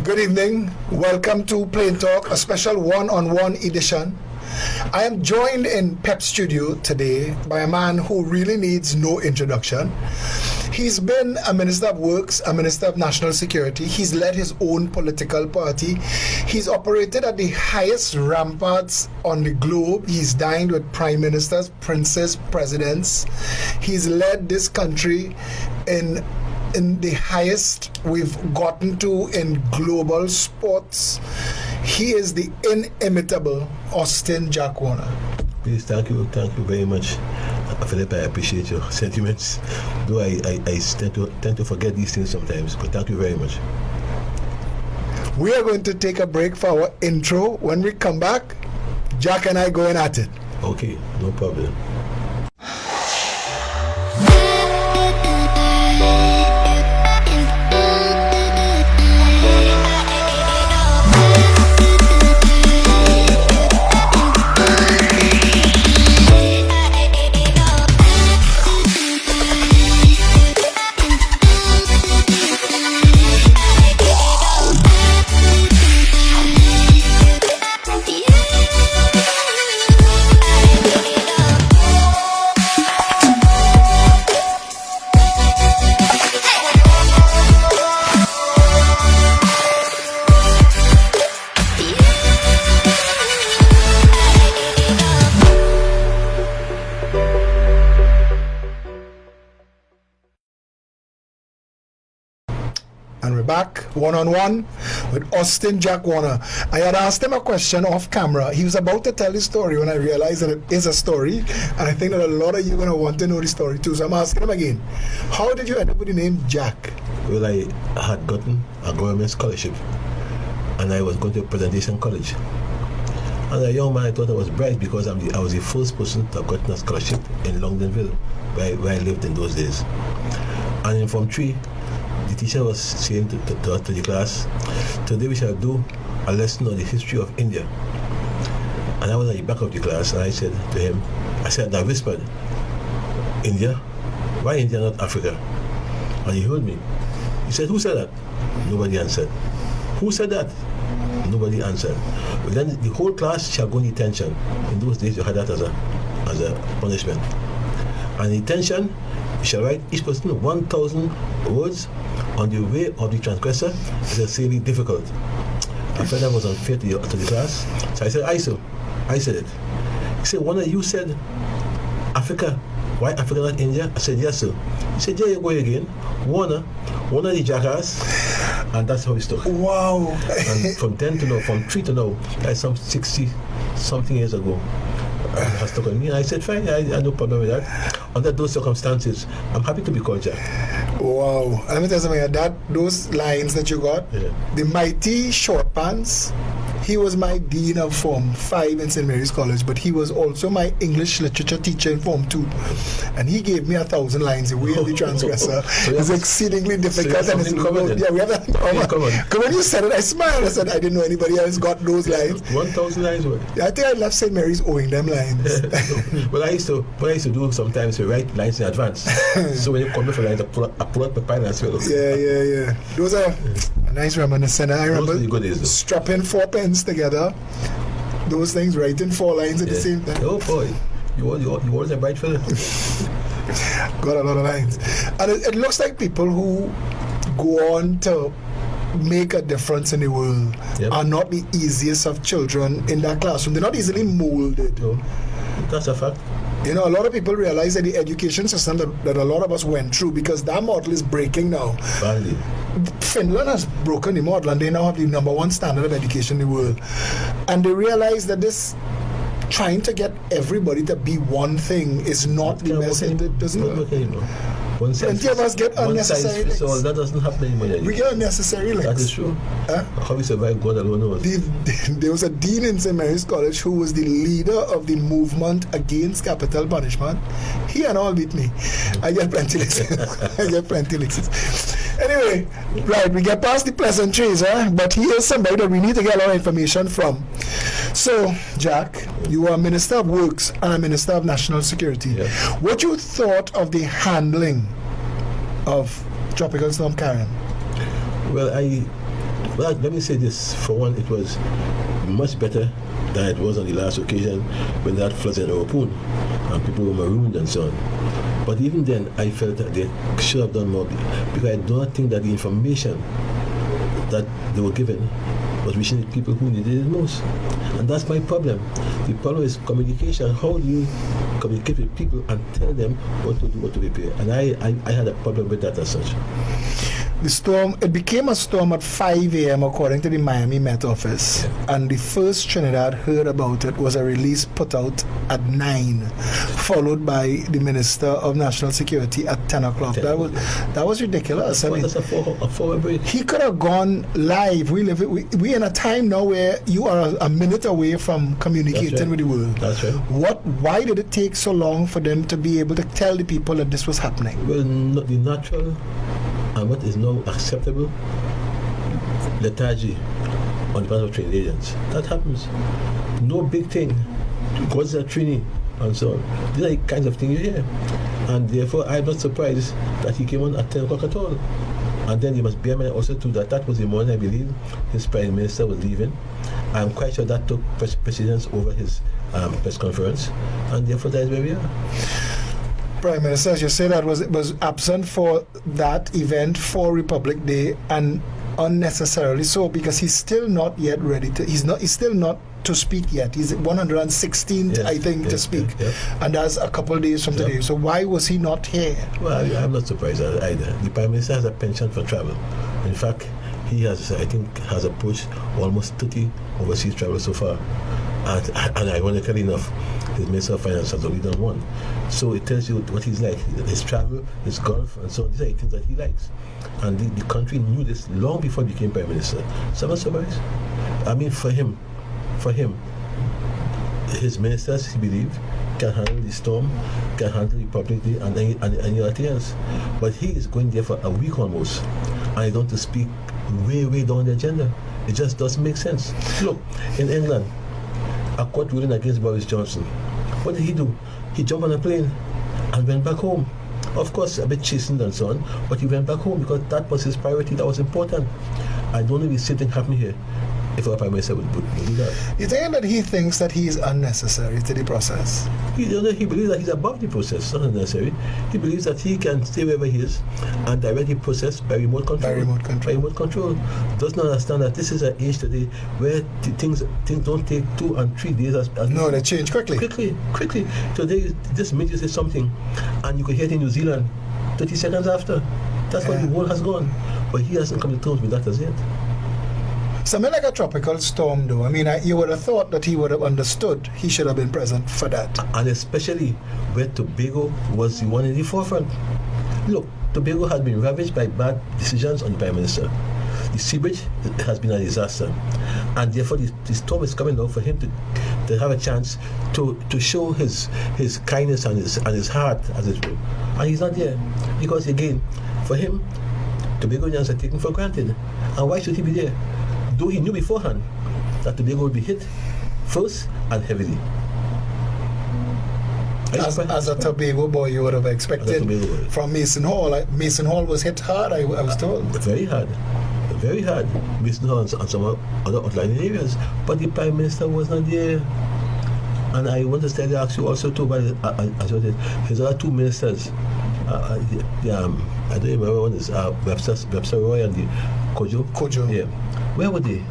Good evening. Welcome to Plain Talk, a special one-on-one edition. I am joined in PEP studio today by a man who really needs no introduction. He's been a Minister of Works, a Minister of National Security. He's led his own political party. He's operated at the highest ramparts on the globe. He's dined with prime ministers, princes, presidents. He's led this country in the highest we've gotten to in global sports. He is the inimitable Austin Jack Warner. Please, thank you very much, Philip. I appreciate your sentiments, though I tend to forget these things sometimes, but thank you very much. We are going to take a break for our intro. When we come back, Jack and I going at it. Okay, no problem. And we're back one-on-one with Austin Jack Warner. I had asked him a question off camera. He was about to tell his story when I realized that it is a story, and I think that a lot of you are going to want to know the story too. So I'm asking him again, how did you end up with the name Jack? Well, I had gotten a government scholarship, and I was going to Presentation College. As a young man, I thought I was bright because I was the first person to have gotten a scholarship in Longdenville, where I lived in those days. And in Form 3, the teacher was saying to the class, today we shall do a lesson on the history of India. And I was at the back of the class, and I said to him, I whispered, India? Why India, not Africa? And he heard me. He said, who said that? Nobody answered. Who said that? Nobody answered. Well, then the whole class shall go in detention. In those days, you had that as a punishment. And in detention, you shall write each person 1,000 words on the way of the transgressor. It's extremely difficult. I felt that was unfair to the class. So I said, I said it. He said, one of you said, Africa. Why Africa, not India? I said, yes, sir. He said, there you go again. One of the jackass. And that's how it stuck. Wow. And from 3 to now, that's some 60 something years ago. Has stuck on me, and I said, fine, I had no problem with that. Under those circumstances, I'm happy to be called Jack. Wow. Let me tell you something, those lines that you got, the mighty short pants. He was my dean of Form 5 in St. Mary's College, but he was also my English literature teacher in Form 2. And he gave me 1,000 lines. The way of the transgressor is exceedingly difficult. And it's yeah, we have that in common. Because when you said it, I smiled. I said, I didn't know anybody else got those lines. 1,000 lines what? I think I left St. Mary's owing them lines. Well, I used to do sometimes to write lines in advance. So when you come for lines, I pull up the pen as well. Yeah. Those are a nice reminiscence. I remember strapping 4 pens together, those things, writing 4 lines at the same time. Oh boy, you was a bright fella. Got a lot of lines. And it looks like people who go on to make a difference in the world are not the easiest of children in that classroom. They're not easily molded. No, that's a fact. You know, a lot of people realize that the education system that a lot of us went through, because that model is breaking now. Badly. Finland has broken the model, and they now have the #1 standard of education in the world. And they realize that this trying to get everybody to be one thing is not the message. It doesn't work. Plenty of us get unnecessary links. So that doesn't happen anymore. We get unnecessary links. That is true. How we survive, God alone knows. There was a dean in St. Mary's College who was the leader of the movement against capital punishment. He and all beat me. I get plenty links. Anyway, right, we get past the pleasantries, but he is somebody that we need to get a lot of information from. So, Jack, you are Minister of Works and a Minister of National Security. Yes. What you thought of the handling of Tropical Storm Karen? Well, But let me say this, for one, it was much better than it was on the last occasion when that floods in Oropun and people were marooned and so on. But even then, I felt that they should have done more because I do not think that the information that they were given was reaching the people who needed it most. And that's my problem. The problem is communication. How do you communicate with people and tell them what to do, what to prepare? And I had a problem with that as such. The storm, it became a storm at 5 a.m. according to the Miami Met Office. Yeah. And the first Trinidad heard about it was a release put out at 9, followed by the Minister of National Security at 10 o'clock. That was ridiculous. That's a 4-hour break. He could have gone live. We in a time now where you are a minute away from communicating with the world. That's right. Why did it take so long for them to be able to tell the people that this was happening? Well, the natural and what is now acceptable lethargy on the part of trained agents. That happens. No big thing. God's a training and so on. These are the kinds of things you hear. And therefore, I'm not surprised that he came on at 10 o'clock at all. And then you must bear in mind also too that was the morning, I believe, his Prime Minister was leaving. I'm quite sure that took precedence over his press conference. And therefore, that is where we are. Prime Minister, as you say, that was absent for that event for Republic Day, and unnecessarily so, because he's still not yet ready to. He's still not to speak yet. He's 116th, yes, I think, to speak, and that's a couple of days from today. So why was he not here? Well, I'm not surprised either. The Prime Minister has a penchant for travel. In fact, he has approached almost 30 overseas travel so far, and ironically enough, his Minister of Finance has only done one. So it tells you what he's like, his travel, his golf, and so on. These are the things that he likes. And the country knew this long before he became Prime Minister. So I'm not surprised. I mean, for him, his ministers, he believed, can handle the storm, can handle the public day, and anything else. But he is going there for a week almost, and he's going to speak way down the agenda. It just doesn't make sense. Look, in England, a court ruling against Boris Johnson. What did he do? He jumped on a plane and went back home. Of course, a bit chastened and so on, but he went back home because that was his priority, that was important. I don't know if the same thing happened here. If our Prime Minister would do that. You think that he thinks that he is unnecessary to the process? He believes that he's above the process, not unnecessary. He believes that he can stay wherever he is and direct the process by remote control. By remote control. Does not understand that this is an age today where things don't take 2 and 3 days as no, they change quickly. Quickly. Today, this minute you say something and you could hear it in New Zealand 30 seconds after. That's what the world has gone. But he hasn't come to terms with that as yet. Something like a tropical storm, though. I mean, you would have thought that he would have understood. He should have been present for that. And especially where Tobago was the one in the forefront. Look, Tobago has been ravaged by bad decisions on the Prime Minister. The seabridge has been a disaster. And therefore, the storm is coming now for him to have a chance to show his kindness and his heart, as it were. And he's not there. Because, again, for him, Tobagoans are taken for granted. And why should he be there? Though he knew beforehand that Tobago would be hit first and heavily. As a Tobago boy, you would have expected from Mason Hall. Mason Hall was hit hard, I was told. Very hard. Mason Hall and some other outlying areas. But the Prime Minister was not there. And I want to ask you also too, but his other 2 ministers, I don't remember one is Webster Roy and the Kojo. Yeah. Where were they?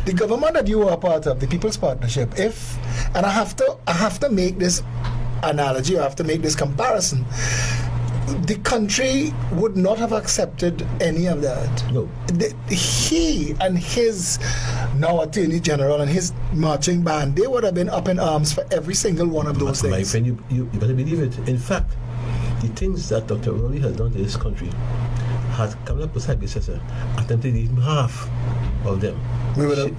The government that you are part of, the People's Partnership, and I have to make this analogy, I have to make this comparison. The country would not have accepted any of that. No. He and his now Attorney General and his marching band, they would have been up in arms for every single one of those things. My friend, you better believe it. In fact, the things that Dr. Rowley has done to this country has come up beside Bissessa, attempted even half of them. We would have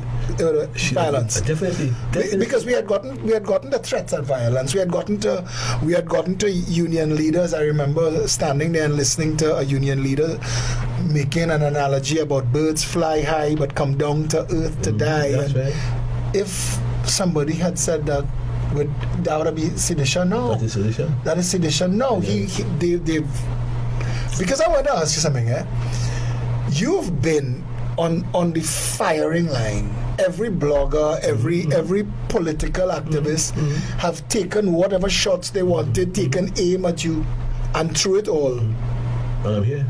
violence. Definitely. Because we had gotten the threats of violence. We had gotten to union leaders. I remember standing there and listening to a union leader making an analogy about birds fly high but come down to earth to die. That's right. If somebody had said that, would that be sedition? No. That is sedition. That is sedition. No. Yeah. They've because I want to ask you something. You've been on the firing line. Every blogger, every political activist have taken whatever shots they wanted, taken aim at you, and through it all, And I'm here.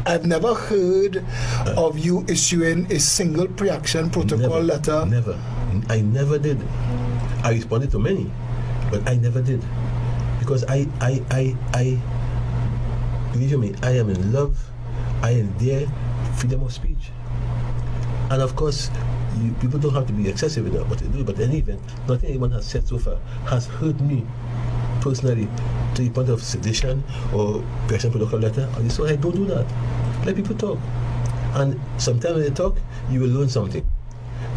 I've never heard of you issuing a single pre-action protocol letter. Never. I never did. I responded to many, but I never did. Because believe me, I am in love, I endear freedom of speech. And of course, people don't have to be excessive in what they do, but in any event, nothing anyone has said so far has hurt me personally to the point of sedition or pre-action protocol letter. And so I don't do that. Let people talk. And sometimes when they talk, you will learn something.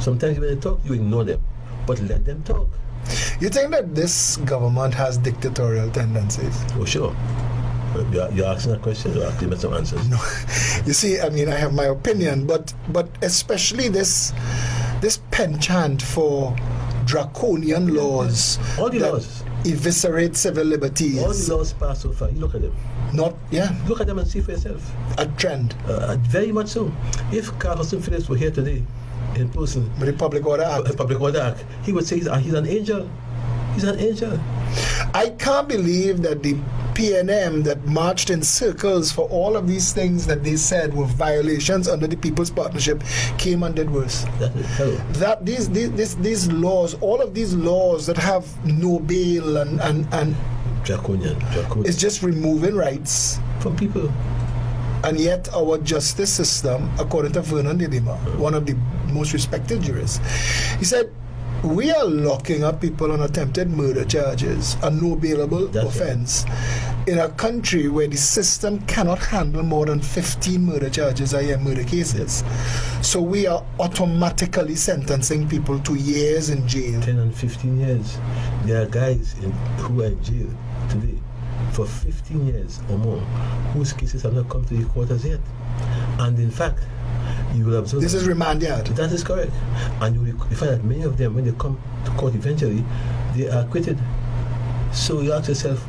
Sometimes when they talk, you ignore them. But let them talk. You think that this government has dictatorial tendencies? Oh, sure. You're asking a question, you're asking me some answers. No. You see, I mean, I have my opinion, but especially this penchant for draconian laws. All the that laws. Eviscerate civil liberties. All the laws passed so far, you look at them. Look at them and see for yourself. A trend. Very much so. If Carlson Phillips were here today, in person, with the Public Order Act, he would say he's an angel. He's an angel. I can't believe that the PNM that marched in circles for all of these things that they said were violations under the People's Partnership came and did worse. That these laws, all of these laws that have no bail and draconian. It's just removing rights from people. And yet our justice system, according to Vernon Didima, one of the most respected jurists, he said, we are locking up people on attempted murder charges, a no bailable offense, in a country where the system cannot handle more than 15 murder charges a year, murder cases. So we are automatically sentencing people to years in jail. 10 and 15 years. There are guys who are in jail today for 15 years or more, whose cases have not come to the court as yet. And in fact, you will observe this is remand yard. That is correct. And you will find that many of them, when they come to court eventually, they are acquitted. So you ask yourself,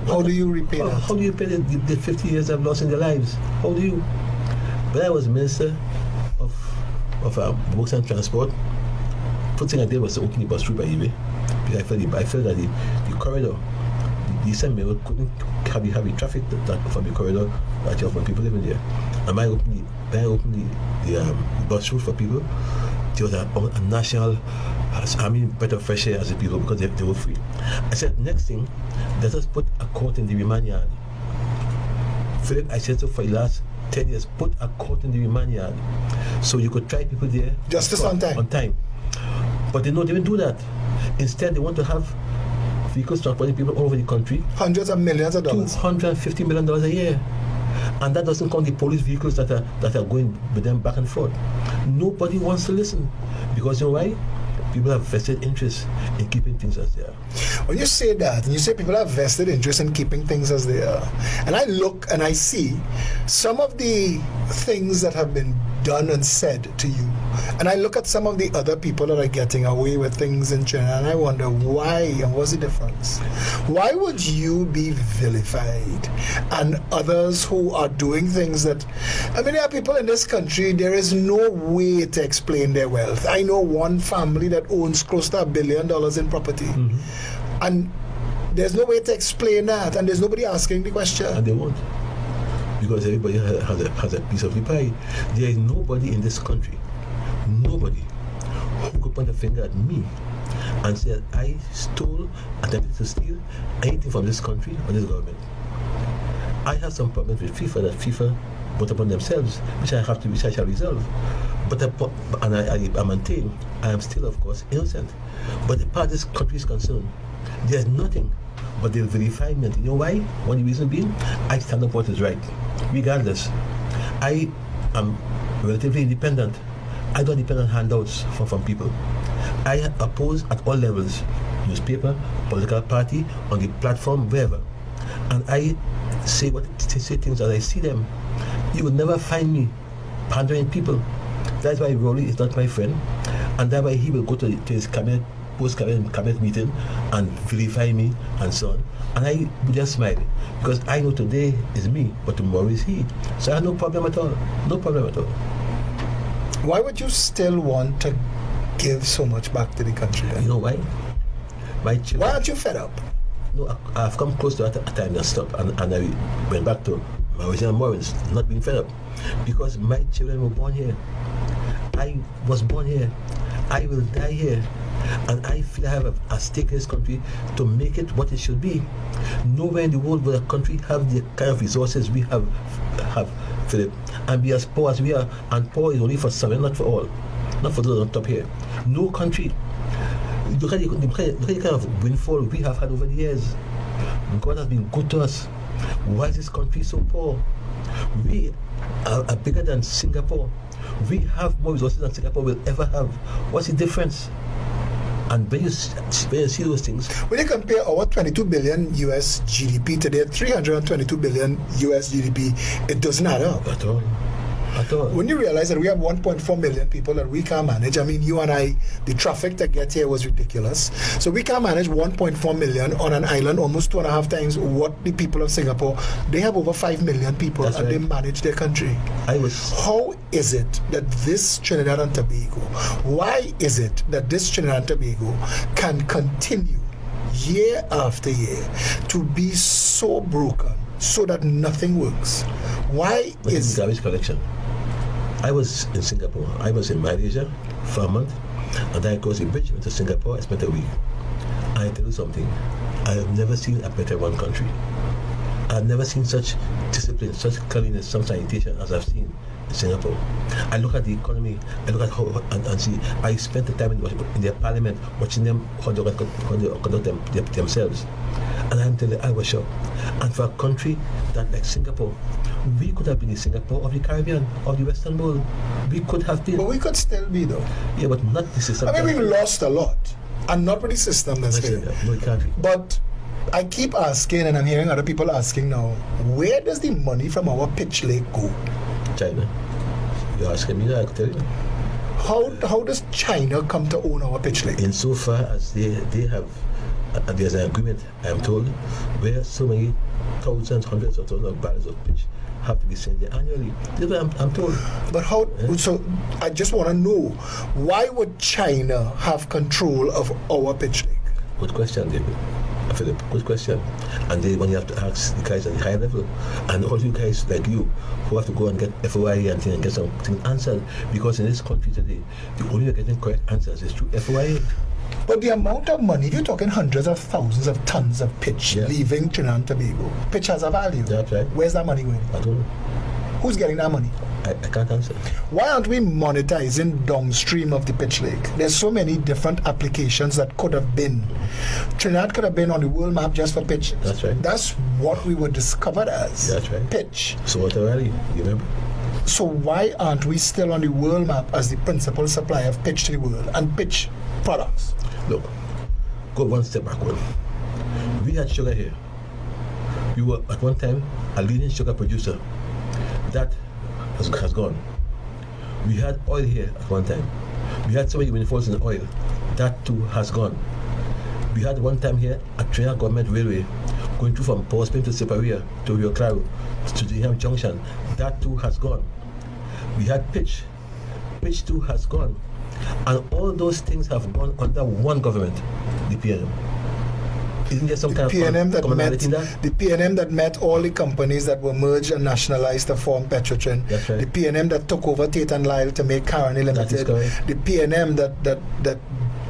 how do you repay that? How do you pay the 50 years I've lost in their lives? How do you? When I was Minister of Works and Transport, first thing I did was to open the bus route by eBay. Because I felt that the corridor, the Eastern Mail couldn't have the traffic that from the corridor that you have when people living there. And when I opened the bus route for people, there was a national, better fresh air as the people, because they were free. I said, next thing, let us put a court in the remand yard. Philip, I said so for the last 10 years, put a court in the remand yard so you could try people there. Justice on time. But they didn't do that. Instead, they want to have vehicles transporting people all over the country. Hundreds of millions of dollars. $250 million a year. And that doesn't count the police vehicles that are going with them back and forth. Nobody wants to listen. Because you know why? People have vested interest in keeping things as they are. When you say that, and you say people have vested interest in keeping things as they are, and I look and I see some of the things that have been done and said to you, and I look at some of the other people that are getting away with things in China, and I wonder why and what's the difference? Why would you be vilified and others who are doing things that, I mean, there are people in this country, there is no way to explain their wealth. I know one family that owns close to $1 billion in property, and there's no way to explain that, and there's nobody asking the question. And they won't. Because everybody has a piece of the pie. There is nobody in this country, nobody, who could point a finger at me and say that I attempted to steal anything from this country or this government. I have some problems with FIFA that FIFA brought upon themselves, which I shall resolve. But I maintain I am still, of course, innocent. But the part this country is concerned, there's nothing but they'll verify me. You know why? One of the reason being, I stand up what is right. Regardless, I am relatively independent. I don't depend on handouts from people. I oppose at all levels, newspaper, political party, on the platform, wherever. And I say things as I see them. You will never find me pandering people. That's why Rowley is not my friend, and that's why he will go to his cabinet post-cabinet meeting and vilify me and so on. And I would just smile because I know today is me, but tomorrow is he. So I have no problem at all. No problem at all. Why would you still want to give so much back to the country then? You know why? My children. Why aren't you fed up? No, I've come close to a time that stopped, and I went back to my original morals, not being fed up, because my children were born here. I was born here. I will die here, and I feel I have a stake in this country to make it what it should be. Nowhere in the world will a country have the kind of resources we have, Philip, and be as poor as we are. And poor is only for some, not for all, not for those on top here. No country. Look at the kind of windfall we have had over the years. God has been good to us. Why is this country so poor? We are bigger than Singapore. We have more resources than Singapore will ever have. What's the difference? And when you see those things, when you compare our 22 billion US GDP to their 322 billion US GDP, it doesn't add up at all. At all. When you realize that we have 1.4 million people that we can't manage, I mean, you and I, the traffic to get here was ridiculous. So we can't manage 1.4 million on an island, almost 2.5 times what the people of Singapore. They have over 5 million people. That's and right. They manage their country. How is it that this Trinidad and Tobago, why is it that this Trinidad and Tobago can continue year after year to be so broken so that nothing works? Why is garbage collection? I was in Singapore. I was in Malaysia for a month, and then I crossed the bridge into Singapore. I spent a week. I tell you something. I have never seen a better one country. I've never seen such discipline, such cleanliness, some sanitation as I've seen in Singapore. I look at the economy. I look at how and see. I spent the time in their parliament watching them how they conduct themselves, and I'm telling you, I was shocked. And for a country that like Singapore, we could have been the Singapore of the Caribbean, of the Western world. We could have been. But we could still be, though. Yeah, but not the system. I mean, we've lost a lot, and not with the system that's here. No, it can't be. But I keep asking, and I'm hearing other people asking now, where does the money from our pitch lake go? China. You're asking me, I can tell you. How does China come to own our pitch lake? Insofar as they have, there's an agreement, I am told, where so many thousands, hundreds of thousands of barrels of pitch have to be sent there annually. That's what I'm told. But how? Yeah. So I just want to know, why would China have control of our pitch lake? Good question, David. Philip, good question. And then when you have to ask the guys at the high level, and all you guys like you who have to go and get FOIA and get something answered, because in this country today, the only way you're getting correct answers is through FOIA. But the amount of money, if you're talking hundreds of thousands of tons of pitch leaving Trinidad and Tobago, pitch has a value. That's right. Where's that money going? I don't know. Who's getting that money? I can't answer. Why aren't we monetizing downstream of the pitch lake? There's so many different applications that could have been. Trinidad could have been on the world map just for pitch. That's right. That's what we were discovered as. That's right. Pitch. So what already? You remember? So why aren't we still on the world map as the principal supplier of pitch to the world and pitch products? Look, go one step backward. We had sugar here. We were at one time a leading sugar producer. That has gone. We had oil here at one time. We had so many windfalls in oil. That too has gone. We had one time here a Trinidad government railway going through from Port Spain to Separia to Rio Claro to the Junction. That too has gone. We had pitch. Pitch too has gone. And all those things have gone under one government, the PNM. Isn't there some kind of commonality in that? The PNM that met all the companies that were merged and nationalized to form Petrotrin. That's right. The PNM that took over Tate and Lyle to make Caroni Limited. That is correct. The PNM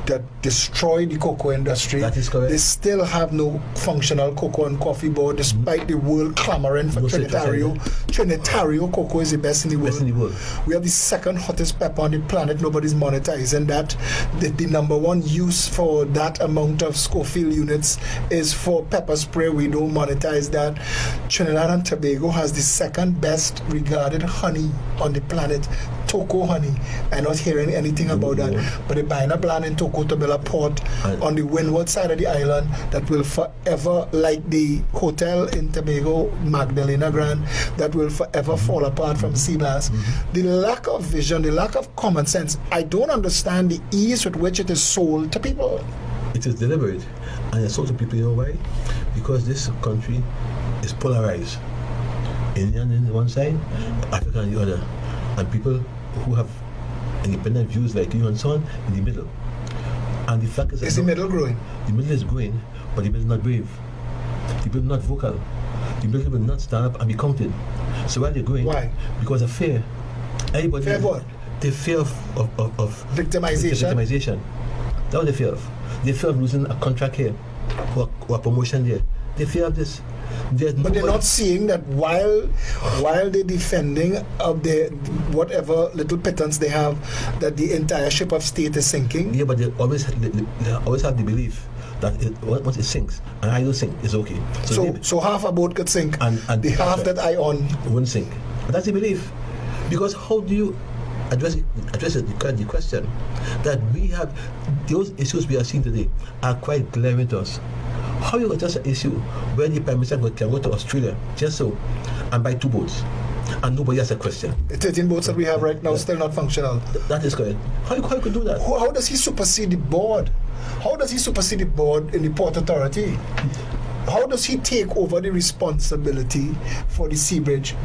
that destroyed the cocoa industry. That is correct. They still have no functional cocoa and coffee board, despite the world clamoring for Trinitario. Trinitario cocoa is the best in the world. Best in the world. We have the second hottest pepper on the planet. Nobody's monetizing that. The number one use for that amount of Scofield units is for pepper spray. We don't monetize that. Trinidad and Tobago has the second best regarded honey on the planet, Toco honey. I'm not hearing anything about that. But they're buying a plan in Toco to build a port on the windward side of the island that will forever, like the hotel in Tobago, Magdalena Grand, that will forever fall apart from sea blast. The lack of vision, the lack of common sense. I don't understand the ease with which it is sold to people. It is deliberate. And I told to people, you know why? Because this country is polarized. Indian on one side, African on the other. And people who have independent views like you and so on in the middle. And the fact is, is the middle growing? The middle is growing, but the middle is not brave. The middle is not vocal. The middle will not stand up and be counted. So while they're growing, why? Because of fear. Everybody fear of what? The fear of victimization. That was the fear of. The fear of losing a contract here or a promotion there. The fear of this. But they're not seeing that while they're defending of the whatever little pittance they have, that the entire ship of state is sinking. Yeah, but they always have the belief that once it sinks, and I don't sink, it's okay. So half a boat could sink, and the half that I own won't sink. But that's the belief. Because how do you address the question that we have? Those issues we are seeing today are quite glaring to us. How you address an issue where the Prime Minister can go to Australia just so and buy 2 boats and nobody has a question? The 13 boats that we have right now still not functional. That is correct. How you could do that? How does he supersede the board? How does he supersede the board in the Port Authority? How does he take over the responsibility for the sea bridge?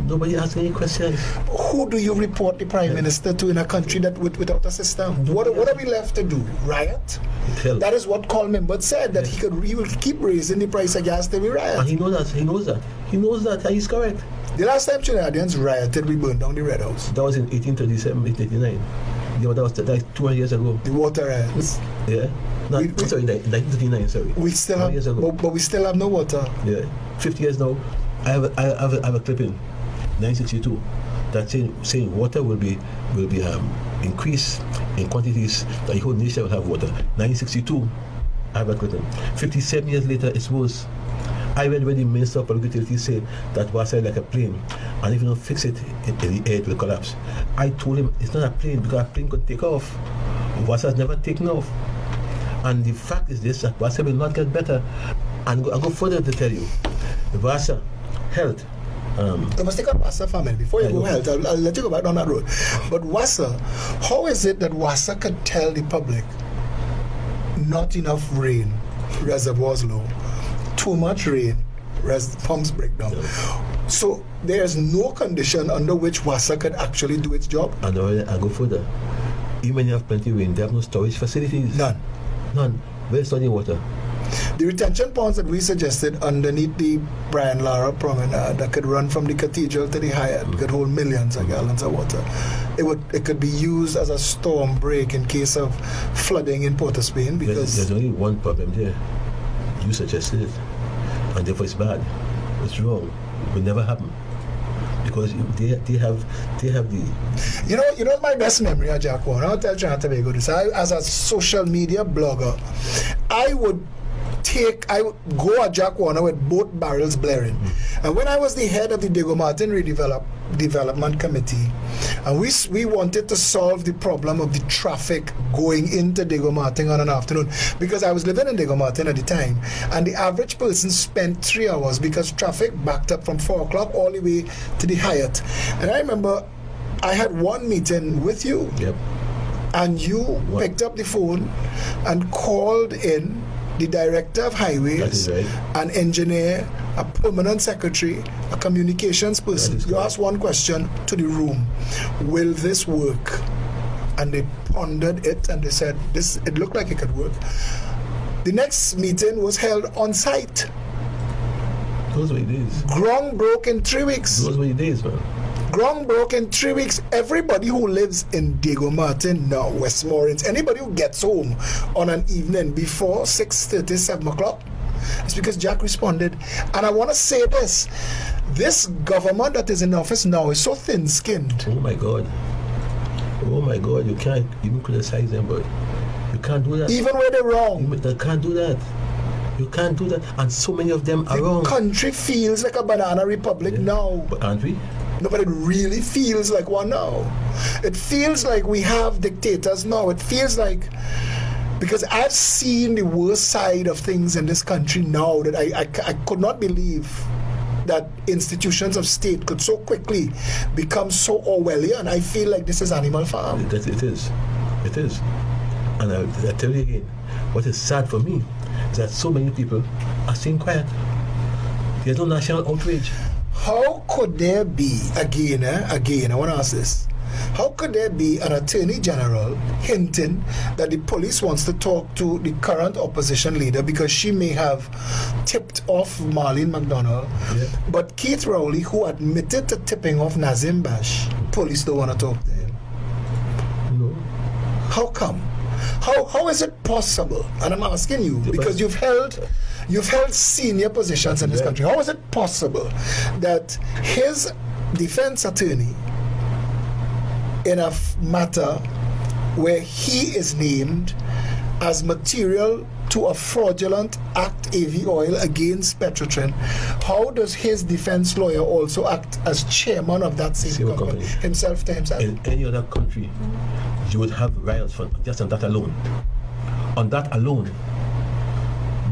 Nobody asks any questions. Who do you report the Prime Minister to in a country that without a system? What are we left to do? Riot? That is what Colin Bud said, that he will keep raising the price of gas till we riot. And he knows that, and he's correct. The last time Trinidadians rioted, we burned down the Red House. That was in 1837, 1839. Yeah, that was 200 years ago. The water riots. Yeah. Sorry, 1939, sorry. We still have, but we still have no water. Yeah. 50 years now. I have a clipping. 1962, that saying water will be increased in quantities that the whole nation will have water. 1962, I have a clipping. 57 years later, it's worse. I read when the Minister of Public Utilities said that water is like a plane, and if you don't fix it in the air, it will collapse. I told him it's not a plane because a plane could take off. Water has never taken off. And the fact is this, that water will not get better. And I'll go further to tell you, water, health. I must take on Wassa family. Before you go health, I'll let you go back down that road. But Wassa, how is it that Wassa could tell the public not enough rain, reservoirs low, too much rain, pumps break down? So there's no condition under which Wassa could actually do its job? And I go further. Even when you have plenty of rain, they have no storage facilities. None. Where's storing water? The retention ponds that we suggested underneath the Brian Lara promenade that could run from the cathedral to the Hyatt could hold millions of gallons of water. It could be used as a storm break in case of flooding in Port of Spain, because there's only one problem there. You suggested it, and therefore it's bad. It's wrong. It will never happen. Because they have the... You know my best memory of Jack Warner? I'll tell John Tobago this. As a social media blogger, I would go at Jack Warner with both barrels blaring. And when I was the head of the Diego Martin Development Committee, and we wanted to solve the problem of the traffic going into Diego Martin on an afternoon, because I was living in Diego Martin at the time, and the average person spent 3 hours because traffic backed up from 4 o'clock all the way to the Hyatt. And I remember I had one meeting with you, and you picked up the phone and called in the director of highways, an engineer, a permanent secretary, a communications person. You asked one question to the room: will this work? And they pondered it and they said, it looked like it could work. The next meeting was held on site. Those were the days. Ground broke in 3 weeks. Those were the days, man. Ground broke in 3 weeks. Everybody who lives in Diego Martin now, Westmoreland, anybody who gets home on an evening before 6:30, 7 o'clock, it's because Jack responded. And I want to say this government that is in office now is so thin-skinned. Oh my God, you can't even criticize them, but you can't do that. Even when they're wrong. They can't do that. You can't do that. And so many of them are wrong. The country feels like a banana republic now. But aren't we? No, but it really feels like one now. It feels like we have dictators now. It feels like, because I've seen the worst side of things in this country now, that I could not believe that institutions of state could so quickly become so Orwellian. I feel like this is Animal Farm. It is. And I tell you again, what is sad for me is that so many people are staying quiet. There's no national outrage. How could there be, again, I want to ask this, how could there be an attorney general hinting that the police wants to talk to the current opposition leader because she may have tipped off Marlene McDonald, but Keith Rowley, who admitted to tipping off Nazim Bash, police don't want to talk to him? No. How come? How is it possible? And I'm asking you because you've held senior positions in this country. How is it possible that his defense attorney, in a matter where he is named as material to a fraudulent act AV oil against Petrotrin, how does his defense lawyer also act as chairman of that same company, himself to himself? In any other country, you would have riots for just on that alone. On that alone.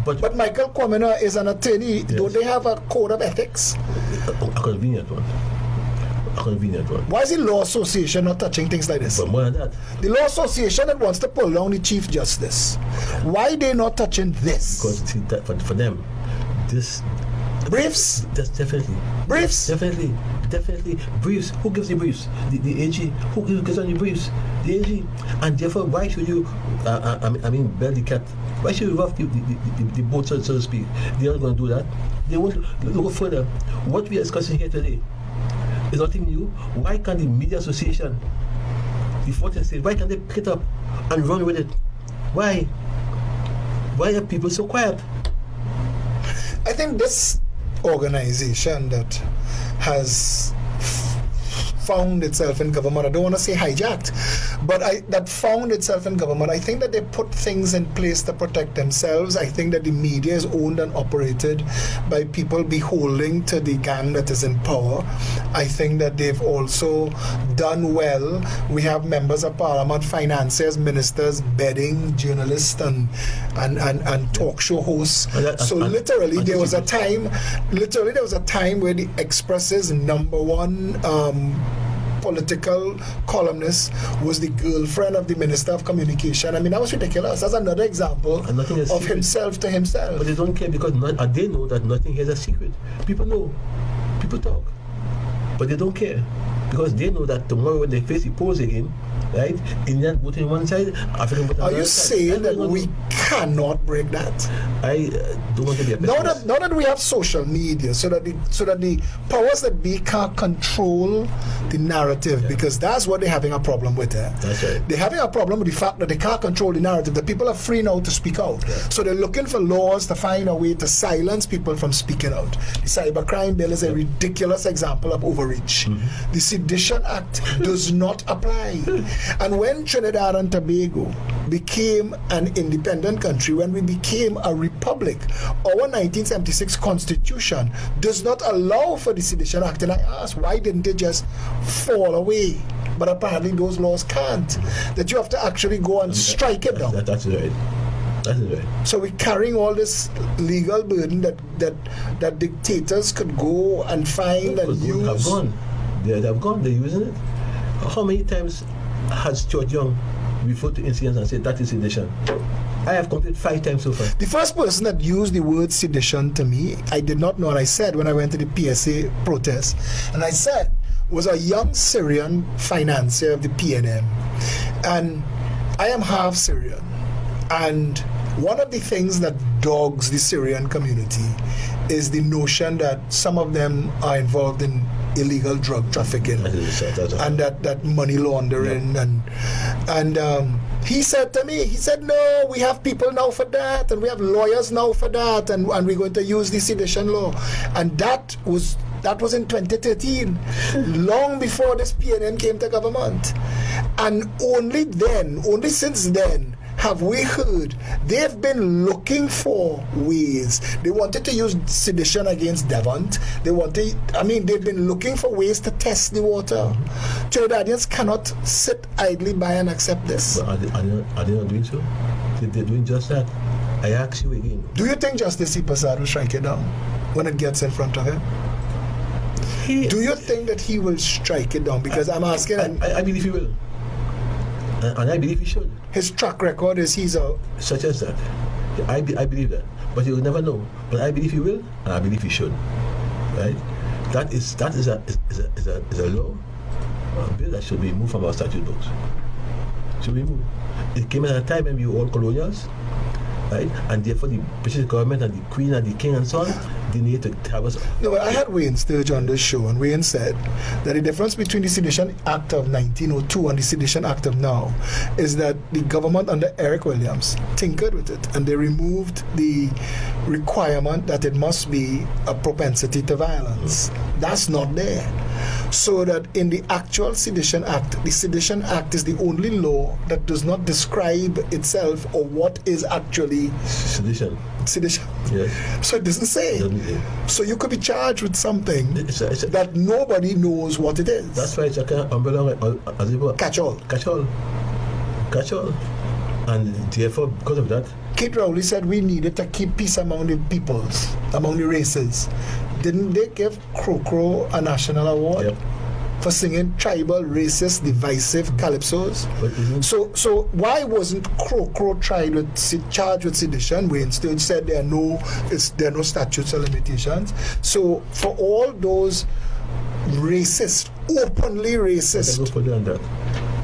But Michael Kwamina is an attorney. Yes. Don't they have a code of ethics? A convenient one. Why is the Law Association not touching things like this? But more than that, the Law Association that wants to pull down the Chief Justice, why they not touching this? because see, that for them, this Briefs? that's definitely Briefs? Definitely briefs. Who gives the briefs? The AG. Who gives on the briefs? The AG. And therefore, why should you? Bell the cat. Why should you rough the boat, so to speak? They're not going to do that. They want to go further. What we are discussing here today is nothing new. Why can't the Media Association, the 14th state, why can't they pick it up and run with it? Why? Why are people so quiet? I think this organization that has found itself in government, I don't want to say hijacked, but that found itself in government, I think that they put things in place to protect themselves. I think that the media is owned and operated by people beholding to the gang that is in power. I think that they've also done well. We have members of parliament, financiers, ministers, bedding journalists and talk show hosts. So literally there was a time where the Express's number one political columnist was the girlfriend of the Minister of Communication. I mean, that was ridiculous. That's another example of himself to himself. But they don't care because they know that nothing here is a secret. People know. People talk. But they don't care because they know that tomorrow when they face the polls again, right, Indian vote in one side, African vote on the other side. Are you saying that we cannot break that? I don't want to be a pessimist. Now that we have social media, so that the powers that be can't control the narrative, because that's what they're having a problem with. That's right. They're having a problem with the fact that they can't control the narrative. The people are free now to speak out. Yeah. So they're looking for laws to find a way to silence people from speaking out. The cybercrime bill is a ridiculous example of overreach. Mm-hmm. The Sedition Act does not apply. And when Trinidad and Tobago became an independent country, when we became a republic, our 1976 constitution does not allow for the Sedition Act. And I asked, why didn't they just fall away? But apparently those laws can't. That you have to actually go and strike it down. That's right. That's right. So we're carrying all this legal burden that dictators could go and find and use. Have gone. They have gone. They're using it. How many times has George Young referred to incidents and said that is sedition? I have completed 5 times so far. The first person that used the word sedition to me, I did not know, and I said when I went to the PSA protest, and I said, was a young Syrian financier of the PNM. And I am half Syrian. And one of the things that dogs the Syrian community is the notion that some of them are involved in illegal drug trafficking and that money laundering. And he said to me, no, we have people now for that, and we have lawyers now for that, and we're going to use the sedition law. And that was in 2013, long before this PNM came to government. And only since then, have we heard they've been looking for ways. They wanted to use sedition against Devont. They've been looking for ways to test the water. Trinidadians cannot sit idly by and accept this. But are they not doing so? They're doing just that. I ask you again. Do you think Justice C. Prasad will strike it down when it gets in front of him? Do you think that he will strike it down? Because I'm asking. I believe he will. And I believe he should. His track record is he's a... Such as that. I believe that. But you'll never know. But I believe he will, and I believe he should. Right? That is a law, a bill that should be moved from our statute books. Should be moved. It came at a time when we were all colonials, right? And therefore the British government and the Queen and the King and so on, they need to have us. No, but I had Wayne Sturge on this show, and Wayne said that the difference between the Sedition Act of 1902 and the Sedition Act of now is that the government under Eric Williams tinkered with it, and they removed the requirement that it must be a propensity to violence. That's not there. So that in the actual Sedition Act, the Sedition Act is the only law that does not describe itself or what is actually Sedition. Yes. So it doesn't say. So you could be charged with something that nobody knows what it is. That's why it's a kind of umbrella, as it were. Catch all. And therefore, because of that, Kate Rowley said we needed to keep peace among the peoples, among the races. Didn't they give Crow a national award? Yep. For singing tribal, racist, divisive calypsos? So why wasn't Crow charged with sedition? Wayne Sturge said there are no statutes or limitations. So for all those racist, openly racist... Let me put it on that.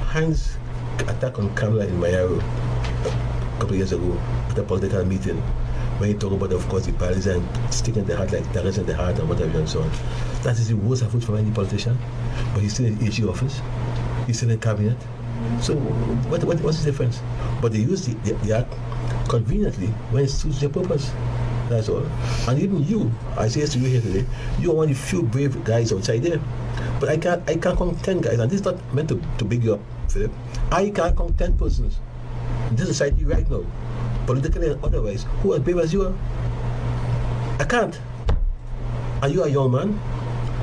Heinz attack on Kamala in Mayaro a couple of years ago at a political meeting, when he talked about, of course, the partisan sticking the heart like daggers in the heart and whatever and so on. That is the worst effort from any politician. But he's still in AG office. He's still in cabinet. So what's the difference? But they use the act conveniently when it suits their purpose. That's all. And even you, I say this to you here today, you are one of the few brave guys outside there. But I can't count 10 guys, and this is not meant to big you up, Philip. I can't count 10 persons in this society right now, politically and otherwise, who are as brave as you are. I can't. And you are a young man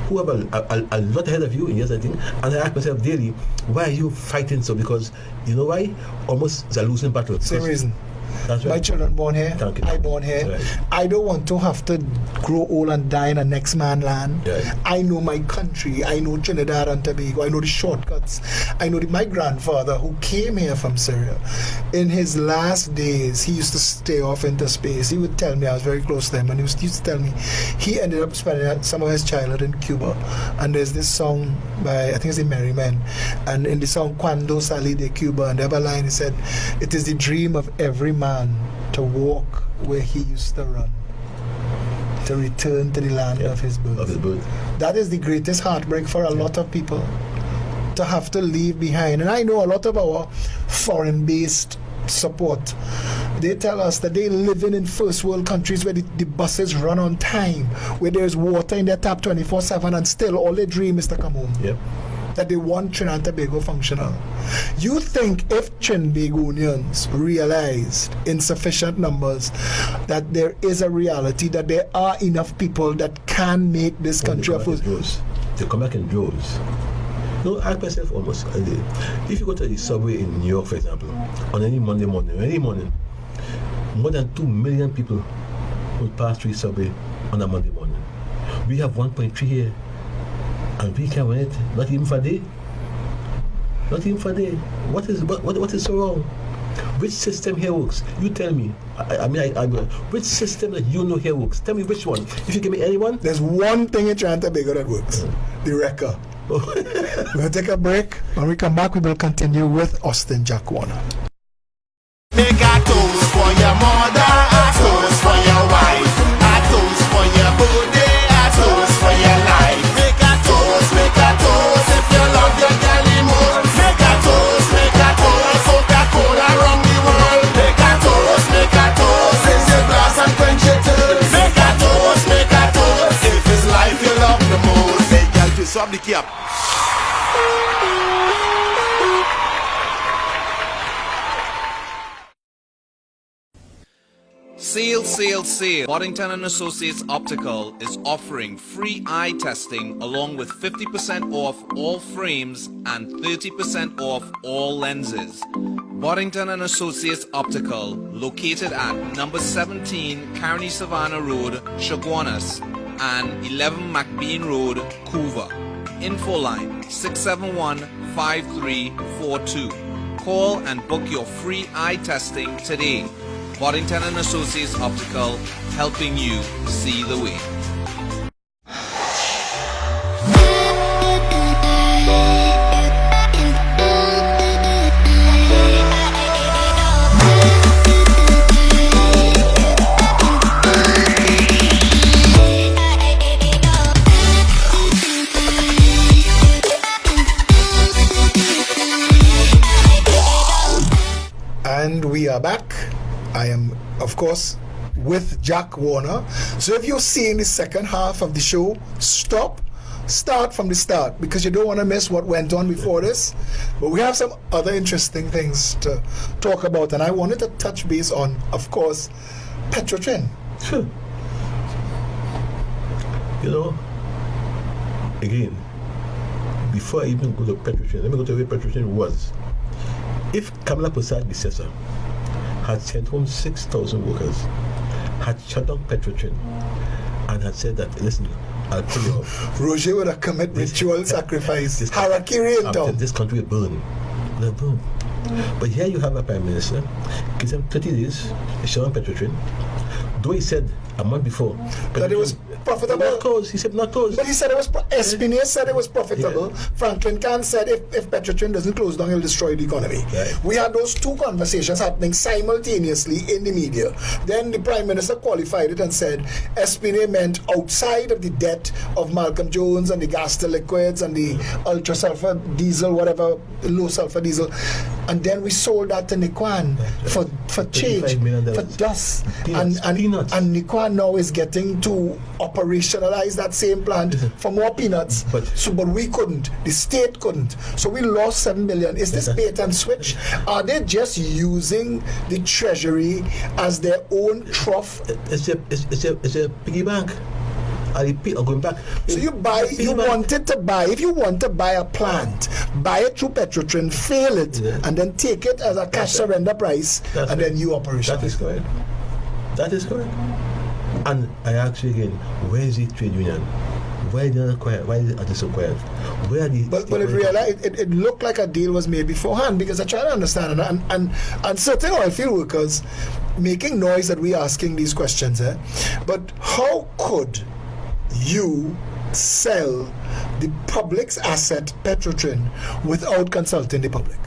who have a lot ahead of you in years, I think. And I ask myself daily, why are you fighting so? Because you know why? Almost it's a losing battle. Same reason. That's right. My children born here. Thank you. I born here. Right. I don't want to have to grow old and die in a next man land. Right. I know my country. I know Trinidad and Tobago. I know the shortcuts. I know my grandfather who came here from Syria. In his last days, he used to stay off into space. He would tell me, I was very close to him, and he used to tell me he ended up spending some of his childhood in Cuba. And there's this song by, I think it's the Merry Men, and in the song Cuando Salí de Cuba, and the other line he said, it is the dream of every man to walk where he used to run, to return to the land of his birth. That is the greatest heartbreak for a lot of people, to have to leave behind. And I know a lot of our foreign-based support, they tell us that they living in first world countries where the buses run on time, where there's water in their tap 24/7, and still all they dream is to come home. Yep. That they want Trinidad and Tobago functional. You think if Trinbagonians realized in sufficient numbers that there is a reality, that there are enough people that can make this country a first... They come back in droves. No, I ask myself almost, if you go to the subway in New York, for example, on any Monday morning, more than 2 million people will pass through the subway on a Monday morning. We have 1.3 here. And we can win it, not even for a day. Not even for a day. What is so wrong? Which system here works? You tell me. I which system that you know here works? Tell me which one. If you give me anyone. There's one thing in Trinidad and Tobago that works. The wrecker. We'll take a break. When we come back, we will continue with Austin Jack Warner. Make a toast for your mother, a toast for your wife, a toast for your birthday, a toast for your life. Make a toast if you love your galley more. Make a toast, Coca-Cola around the world. Make a toast, raise your glass and quench your thirst. Make a toast, if it's life you love the most. Hey girl, twist up the cap. Sale. Boddington and Associates Optical is offering free eye testing along with 50% off all frames and 30% off all lenses. Boddington and Associates Optical, located at number 17 Carney Savannah Road, Chaguanas, and 11 McBean Road, Couva. Info line 671-5342. Call and book your free eye testing today. Boddington and Associates Optical, helping you see the way. And we are back. I am, of course, with Jack Warner. So if you're seeing the second half of the show, start from the start, because you don't want to miss what went on before this. But we have some other interesting things to talk about, and I wanted to touch base on, of course, Petrotrin. Sure. You know, again, before I even go to Petrotrin, let me go to where Petrotrin was. If Kamala Prasad Bissessa had sent home 6,000 workers, had shut down Petrotrin, and had said that, listen, I'll pull you off. Roger would have commit ritual sacrifice. Harakiri in town. This country will burn. Will burn. But here you have a prime minister, gives them 30 days, shut down Petrotrin. Though he said a month before that it was profitable. Not close. He said not close. But he said it was Espinay said it was profitable. Yeah. Franklin Kahn said if Petrotrin doesn't close down, he'll destroy the economy. Right. We had those two conversations happening simultaneously in the media. Then the Prime Minister qualified it and said Espinay meant outside of the debt of Malcolm Jones and the gas to liquids and the ultra sulfur diesel, whatever, low sulfur diesel. And then we sold that to Nikwan for change, for dust. Peanuts. And Nikwan now is getting to operationalize that same plant for more peanuts. But we couldn't. The state couldn't. So we lost 7 billion. Is this bait and switch? Are they just using the treasury as their own trough? It's a piggy bank. I repeat, I'm going back. So if you want to buy a plant, buy it through Petrotrin, fail it, and then take it as a cash surrender price, and then you operation. That is correct. And I ask you again, where is the trade union? Why are they quiet? Why are they so quiet? Where are the? But it looked like a deal was made beforehand, because I try to understand, and certain oil field workers making noise that we asking these questions. But how could you sell the public's asset Petrotrin without consulting the public?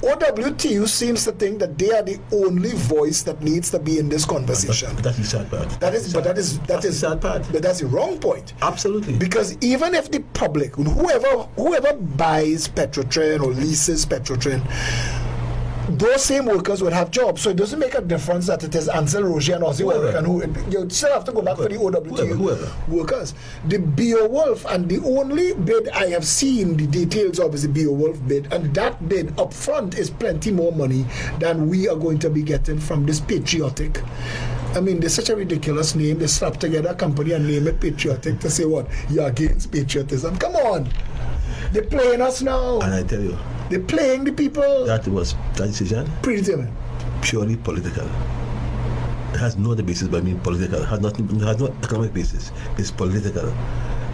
OWTU seems to think that they are the only voice that needs to be in this conversation. That's the sad part. That is the sad part. But that's the wrong point. Absolutely. Because even if the public, whoever buys Petrotrin or leases Petrotrin, those same workers would have jobs. So it doesn't make a difference that it is Ansel Roger and Ozzy Warwick, and you still have to go back for the OWTU workers. The Beowulf, and the only bid I have seen, the details of, is the Beowulf bid, and that bid up front is plenty more money than we are going to be getting from this patriotic. I mean, there's such a ridiculous name. They slap together a company and name it patriotic to say what? You're against patriotism. Come on. They're playing us now. And I tell you, they're playing the people. That decision predetermined, purely political. It has no other basis but being political. It has no economic basis. It's political.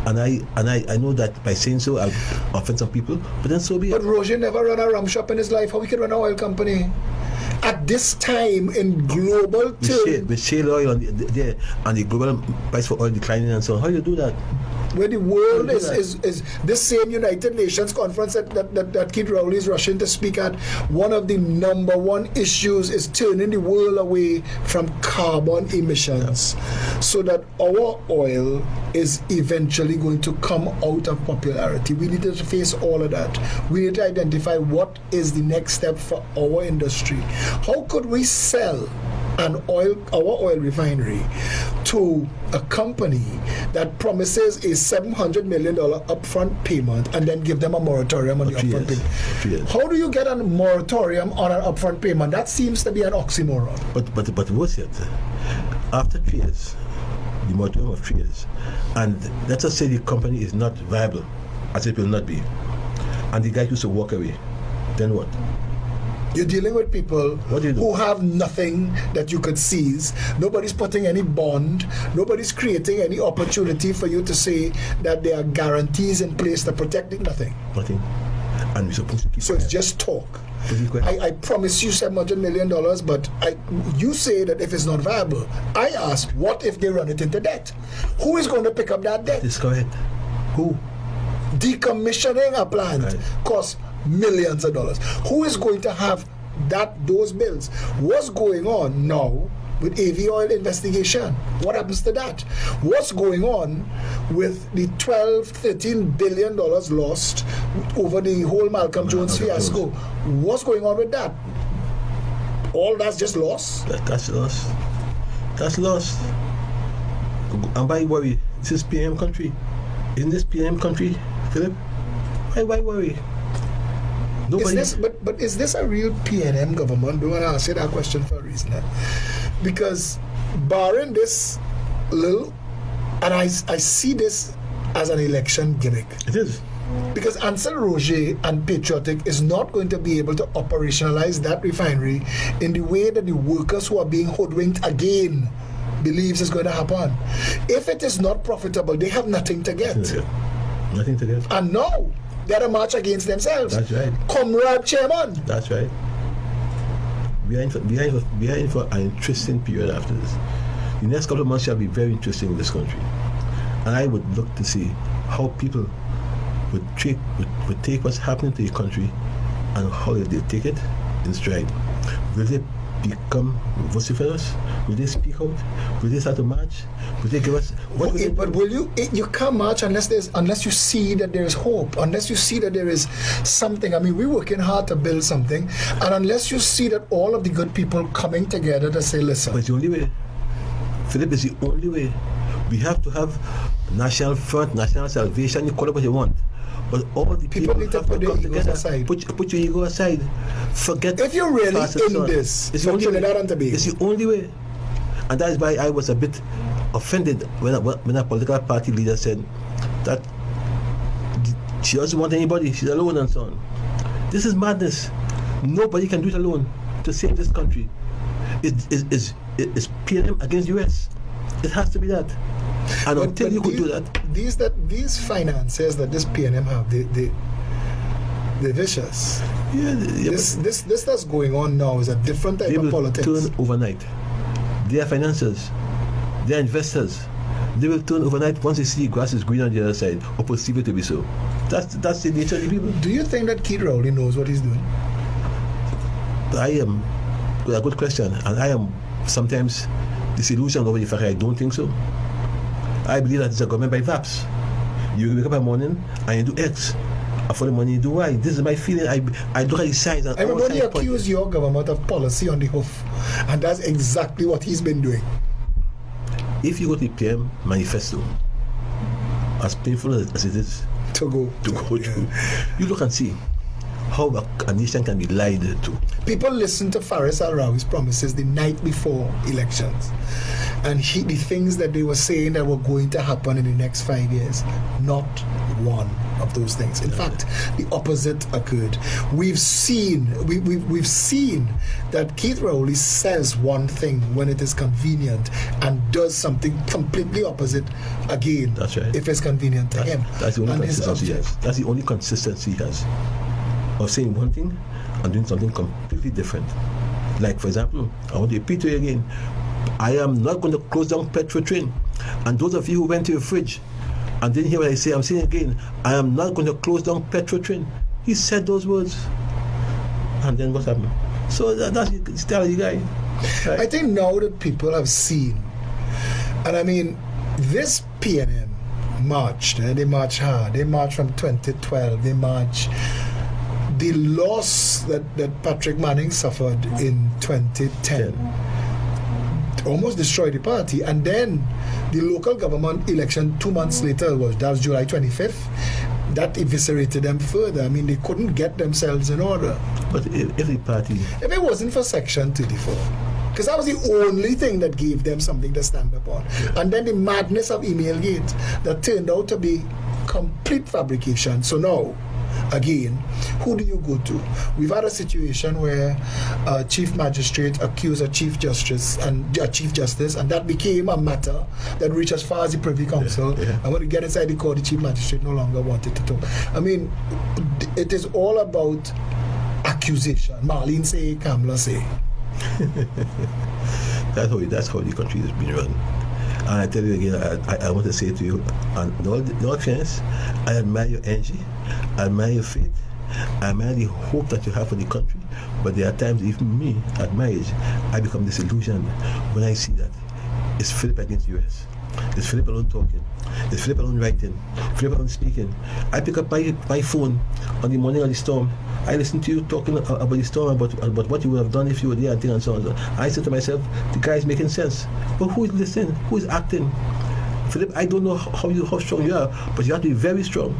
And I know that by saying so I've offended some people, but then so be it. But Roger never run a rum shop in his life. How he can run an oil company? At this time in global terms, with shale oil and the global price for oil declining and so on, how do you do that? Where the world is this same United Nations conference that Keith Rowley is rushing to speak at. One of the number one issues is turning the world away from carbon emissions, so that our oil is eventually going to come out of popularity. We need to face all of that. We need to identify what is the next step for our industry. How could we sell our oil refinery to a company that promises a $700 million upfront payment and then give them a moratorium on the upfront payment? How do you get a moratorium on an upfront payment? That seems to be an oxymoron. But worse yet, after 3 years, the moratorium of 3 years, and let us say the company is not viable, as it will not be, and the guy used to walk away, then what? You're dealing with people who have nothing that you could seize. Nobody's putting any bond. Nobody's creating any opportunity for you to say that there are guarantees in place to protect it. Nothing. and we're supposed to keep So quiet. it's just talk. But keep quiet. I promise you $700 million, but you say that if it's not viable. I ask, what if they run it into debt? Who is going to pick up that debt? That's correct. Who? Decommissioning a plant Right. costs millions of dollars. Who is going to have those bills? What's going on now with AV oil investigation? What happens to that? What's going on with the $13 billion lost over the whole Malcolm Jones fiasco? What's going on with that? All that's just lost? That's lost. That's lost. And why worry? This is PM country. Isn't this PM country, Philip? Why worry? Nobody. But is this a real PNM government? Do I want to ask you that question for a reason? Because barring this little, and I see this as an election gimmick. It is. Because Ansel Roger and Patriotic is not going to be able to operationalize that refinery in the way that the workers who are being hoodwinked again believes is going to happen. If it is not profitable, they have nothing to get. Nothing to get. And now they're a march against themselves. That's right. Comrade Chairman. That's right. We are in for an interesting period after this. The next couple of months shall be very interesting in this country. And I would look to see how people would take what's happening to the country and how they take it in stride. Will they become vociferous? Will they speak out? Will they start to march? Will they give us what will they But do? will you can't march unless you see that there is hope, unless you see that there is something. I mean, we're working hard to build something, and unless you see that all of the good people coming together to say, listen, But it's the only way. Philip, is the only way. We have to have national front, national salvation, you call it what you want. But all the People need to have put their come egos together. aside. Put your ego aside. Forget. if you're really past and in son. this, It's the for only way. Trinidad and Tobago, It's the only way. And that's why I was a bit offended when a political party leader said that she doesn't want anybody, she's alone and so on. This is madness. Nobody can do it alone to save this country. It's PNM against US. It has to be that. And until you could do that, these finances that this PNM have, they're vicious. This that's going on now is a different type they of will politics. turn overnight. They are financiers. They are investors. They will turn overnight once they see grass is green on the other side, or perceive it to be so. That's the nature of the people. Do you think that Keith Rowley knows what he's doing? I am a good question, and I am sometimes disillusioned over the fact I don't think so. I believe that it's a government by VAPs. You wake up in the morning and you do X. And for the money you do Y. This is my feeling. I look at the signs and all Everybody signs point accuse your government of policy on the hoof, and that's exactly what he's been doing. If you go to the PM manifesto, as painful as it is To go through, you look and see how a nation can be lied to. People listen to Faris Al-Rawi's promises the night before elections, and the things that they were saying that were going to happen in the next 5 years, not one of those things. In fact, the opposite occurred. We've seen that Keith Rowley says one thing when it is convenient and does something completely opposite again. That's right. If it's convenient to him. That's the only And his consistency he has. object- That's the only consistency he has. Of saying one thing and doing something completely different. Like, for example, I want to repeat to you again, I am not going to close down petrol train. And those of you who went to your fridge and didn't hear what I say, I'm saying again, I am not going to close down petrol train. He said those words. And then what happened? So that's the style of the guy. Right? I think now that people have seen, and I mean, this PNM marched, they marched hard, they marched from 2012, they marched. The loss that Patrick Manning suffered in 2010 almost destroyed the party, and then the local government election 2 months later that was July 25th, that eviscerated them further. I mean, they couldn't get themselves in order. But if the party... If it wasn't for Section 34, because that was the only thing that gave them something to stand upon. Yeah. And then the madness of Emailgate that turned out to be complete fabrication. So now, again, who do you go to? We've had a situation where a chief magistrate accused a chief justice, and that became a matter that reached as far as the Privy Council. And when you get inside the court, the chief magistrate no longer wanted to talk. I mean, it is all about accusation. Marlene say, Kamla say. That's how the country has been run. And I tell you again, I want to say to you, and no chance, I admire your energy, I admire your faith, I admire the hope that you have for the country. But there are times, even me, at my age, I become disillusioned when I see that it's Phillip against US. It's Phillip alone talking. It's Phillip alone writing. Phillip alone speaking. I pick up my phone on the morning of the storm. I listen to you talking about the storm, about what you would have done if you were there and things and so on. I say to myself, the guy is making sense. But who is listening? Who is acting? Phillip, I don't know how strong you are, but you have to be very strong,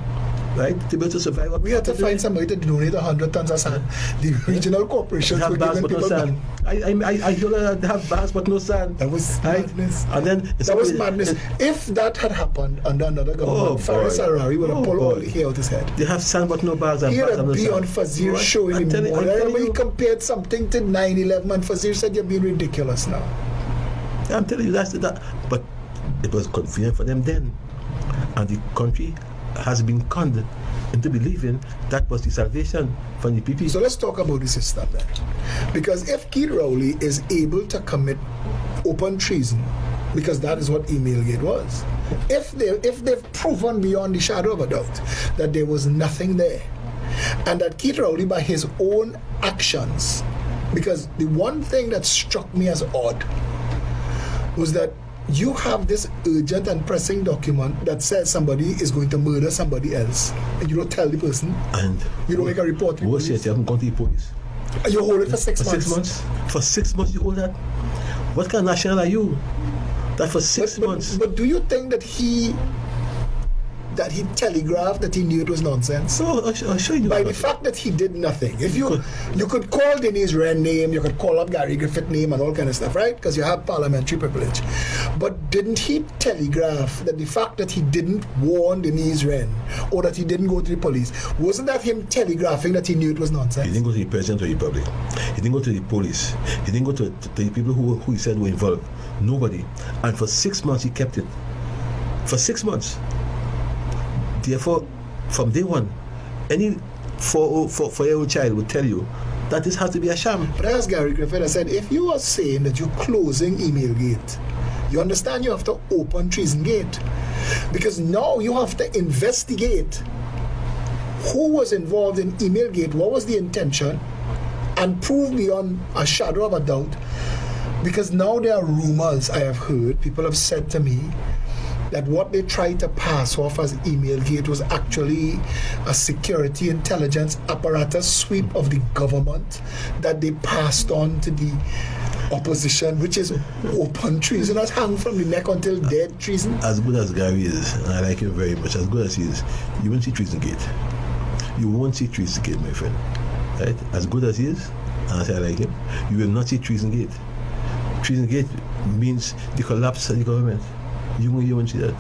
right, to be able to survive. We had to find somebody to donate 100 tons of sand. The regional corporations were bars giving but no people sand. I hear that they have bars but no sand. That was right? madness. And then that was madness. If that had happened under another government, Faris Harari would have pulled all the hair out his head. They have sand but no bars and he bars had and no be sand. on Fazir's show in the morning. I remember he compared something to 9/11 and Fazir said, you're being ridiculous now. I'm telling you, that's that. But it was convenient for them then. And the country has been conned into believing that was the salvation from the PEP. So let's talk about the system then. Because if Keith Rowley is able to commit open treason, because that is what Emailgate was, if they've proven beyond the shadow of a doubt that there was nothing there, and that Keith Rowley by his own actions, because the one thing that struck me as odd was that you have this urgent and pressing document that says somebody is going to murder somebody else, and you don't tell the person, and you don't make a report to the police. You haven't gone to the police. And you hold it for 6 months. 6 months? For 6 months you hold that? What kind of national are you? That for 6 months? But do you think that he telegraphed that he knew it was nonsense? No, I'll show you. By the fact that he did nothing. If you could call Denise Wren name, you could call up Gary Griffith name and all kind of stuff, right? Because you have parliamentary privilege. But didn't he telegraph that the fact that he didn't warn Denise Wren or that he didn't go to the police, wasn't that him telegraphing that he knew it was nonsense? He didn't go to the President of the Republic. He didn't go to the police. He didn't go to the people who he said were involved. Nobody. And for 6 months he kept it. For 6 months. Therefore, from day one, any 4-year-old child would tell you that this has to be a sham. But I asked Gary Griffith, I said, if you are saying that you're closing Emailgate, you understand you have to open Treason Gate. Because now you have to investigate who was involved in Emailgate, what was the intention, and prove beyond a shadow of a doubt. Because now there are rumors I have heard, people have said to me, that what they tried to pass off as Emailgate was actually a security intelligence apparatus sweep of the government that they passed on to the opposition, which is open treason. That's hung from the neck until dead treason. As good as Gary is, and I like him very much, as good as he is, you won't see Treason Gate. You won't see Treason Gate, my friend. Right? As good as he is, and as I like him, you will not see Treason Gate. Treason Gate means the collapse of the government. You won't see that.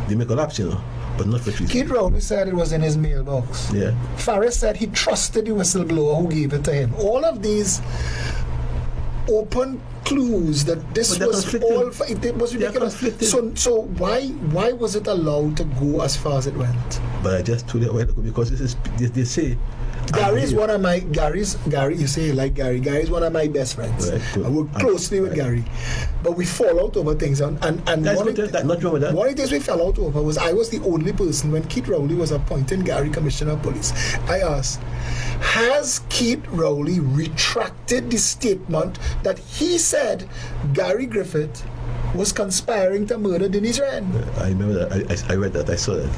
They may collapse, but not for treason. Keith Rowley said it was in his mailbox. Yeah. Faris said he trusted the whistleblower who gave it to him. All of these open clues that this was all. It was ridiculous. So why was it allowed to go as far as it went? But I just told you because they say. Gary, you say you like Gary. Gary is one of my best friends. Right, I work closely with Gary. But we fall out over things. And that's not wrong with that. One of the things we fell out over was I was the only person when Keith Rowley was appointed Gary Commissioner of Police. I asked, has Keith Rowley retracted the statement that he said Gary Griffith was conspiring to murder Denise Wren? I remember that. I read that. I saw that.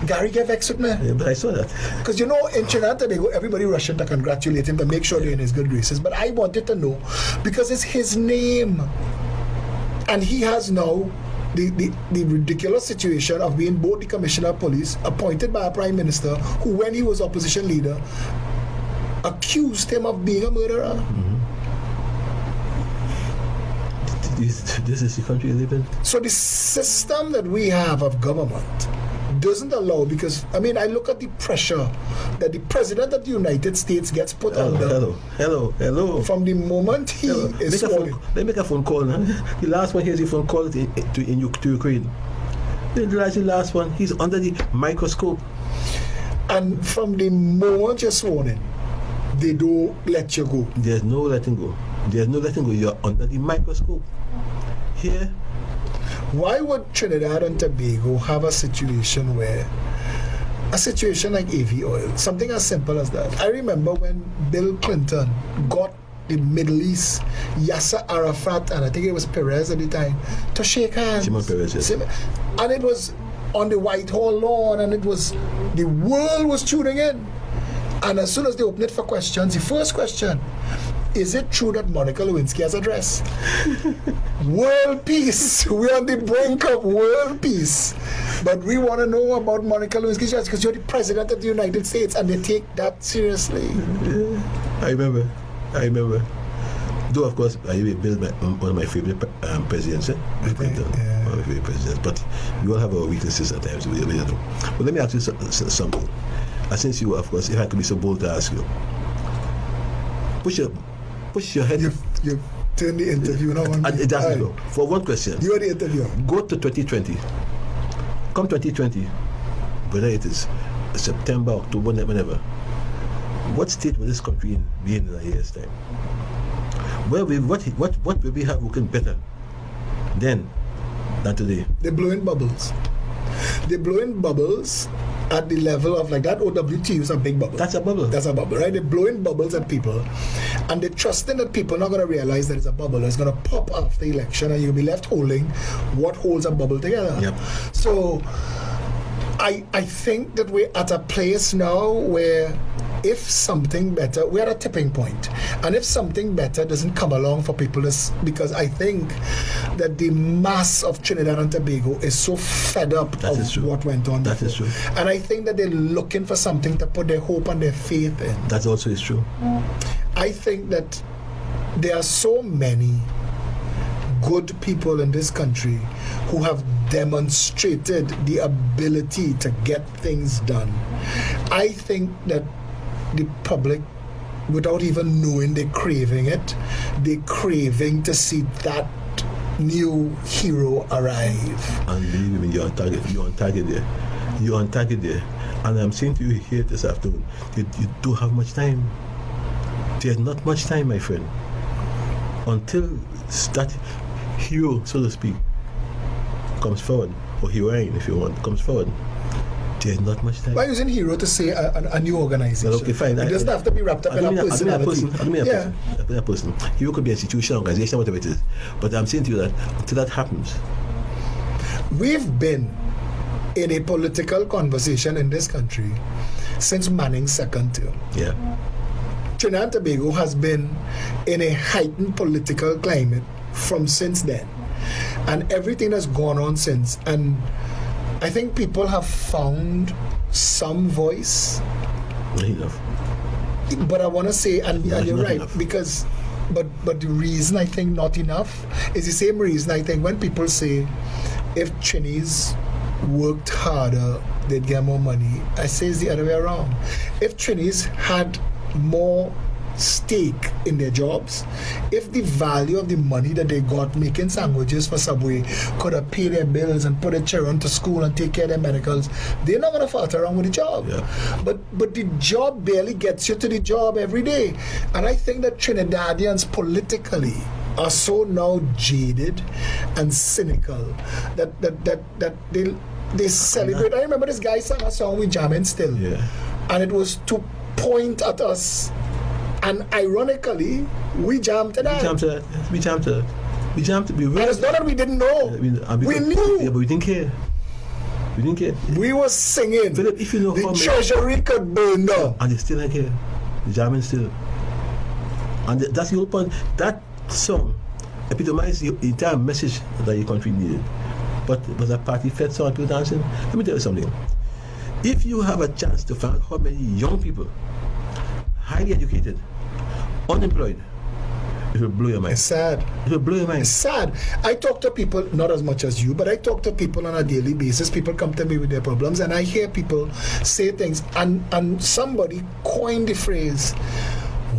Gary gave vexed with me. Yeah, but I saw that. Because in Trinidad they go, everybody rushing to congratulate him to make sure they're in his good graces. But I wanted to know because it's his name. And he has now the ridiculous situation of being both the Commissioner of Police, appointed by a Prime Minister, who when he was opposition leader, accused him of being a murderer. Mm-hmm. This is the country we live in. So the system that we have of government doesn't allow, because I look at the pressure that the President of the United States gets put under. Hello. From the moment he is let me make a phone call now. The last one here is a phone call to Ukraine. The last one, he's under the microscope. And from the moment you're sworn in, they don't let you go. There's no letting go. There's no letting go. You're under the microscope. Here, Why would Trinidad and Tobago have a situation like AV oil, something as simple as that? I remember when Bill Clinton got the Middle East, Yasser Arafat, and I think it was Perez at the time, to shake hands. Shimon Peres, yes. And it was on the Whitehall lawn, and the world was tuning in. And as soon as they opened it for questions, the first question, is it true that Monica Lewinsky has a dress? World peace. We're on the brink of world peace. But we want to know about Monica Lewinsky's dress because you're the president of the United States and they take that seriously. I remember. Though, of course, I Bill, one of my favorite presidents, Bill Clinton, one of my favorite presidents. But we all have our weaknesses at times. But let me ask you something. Since you, of course, if I could be so bold to ask you, push your head. You've turned the interview now on me. It doesn't go. For one question. You are the interviewer. Go to 2020. Come 2020, whether it is September, October, whenever. What state will this country be in a year's time? What will we have working better then than today? They're blowing bubbles. They're blowing bubbles at the level of like that OWT is a big bubble. That's a bubble. That's a bubble, right? They're blowing bubbles at people, and they're trusting that people are not going to realize that it's a bubble. It's going to pop after the election, and you'll be left holding what holds a bubble together. Yep. So, I think that we're at a place now where if something better, we're at a tipping point, and if something better doesn't come along for people, because I think that the mass of Trinidad and Tobago is so fed up of what went on. That is true. And I think that they're looking for something to put their hope and their faith in. That also is true. I think that there are so many good people in this country who have demonstrated the ability to get things done. I think that the public, without even knowing they're craving it, they're craving to see that new hero arrive. And believe me, you're on target there. And I'm saying to you here this afternoon, you don't have much time. There's not much time, my friend, until that hero, so to speak, comes forward, or heroine, if you want, comes forward. There's not much time. Why using hero to say a new organization? Well, okay, fine. It doesn't have to be wrapped up in a personality. I don't mean a person. Hero could be an institution, organization, whatever it is. But I'm saying to you that until that happens, we've been in a political conversation in this country since Manning's second term. yeah. Trinidad and Tobago has been in a heightened political climate from since then, and everything that's gone on since. And I think people have found some voice. Not enough. But I want to say, and you're right, enough. because, but the reason I think not enough is the same reason I think when people say if Trinis worked harder, they'd get more money. I say it's the other way around. If Trinis had more stake in their jobs, if the value of the money that they got making sandwiches for Subway could have paid their bills and put their children to school and take care of their medicals, they're not going to fart around with the job. Yeah. But the job barely gets you to the job every day. And I think that Trinidadians politically are so now jaded and cynical that they celebrate. I remember this guy sang a song with Jamming Still, and it was to point at us. And ironically, we jammed to that. We jammed to that. And it's not that we didn't know. We knew. Yeah, but we didn't care. We were singing. Philip, if you know the treasury could burn down. And they still not care. Jamming still. And that's the whole point. That song epitomized the entire message that your country needed. But it was a party-fed song, people dancing. Let me tell you something. If you have a chance to find out how many young people, highly educated, unemployed, it will blow your mind. It's sad. It will blow your mind. It's sad. I talk to people, not as much as you, but I talk to people on a daily basis. People come to me with their problems, and I hear people say things, and somebody coined the phrase,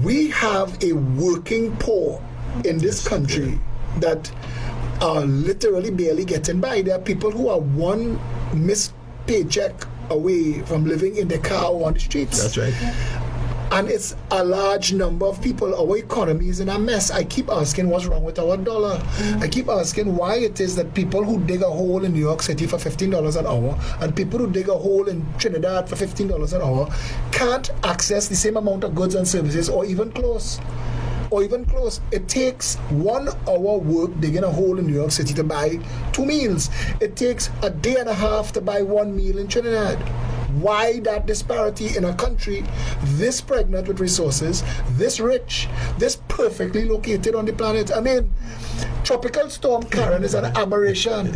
we have a working poor in this country that are literally barely getting by. There are people who are one missed paycheck away from living in the car or on the streets. That's right. And it's a large number of people. Our economy is in a mess. I keep asking what's wrong with our dollar. I keep asking why it is that people who dig a hole in New York City for $15 an hour and people who dig a hole in Trinidad for $15 an hour can't access the same amount of goods and services, or even close. It takes 1 hour work digging a hole in New York City to buy 2 meals. It takes a day and a half to buy 1 meal in Trinidad. Why that disparity in a country this pregnant with resources, this rich, this perfectly located on the planet? I mean, Tropical Storm Karen is an aberration.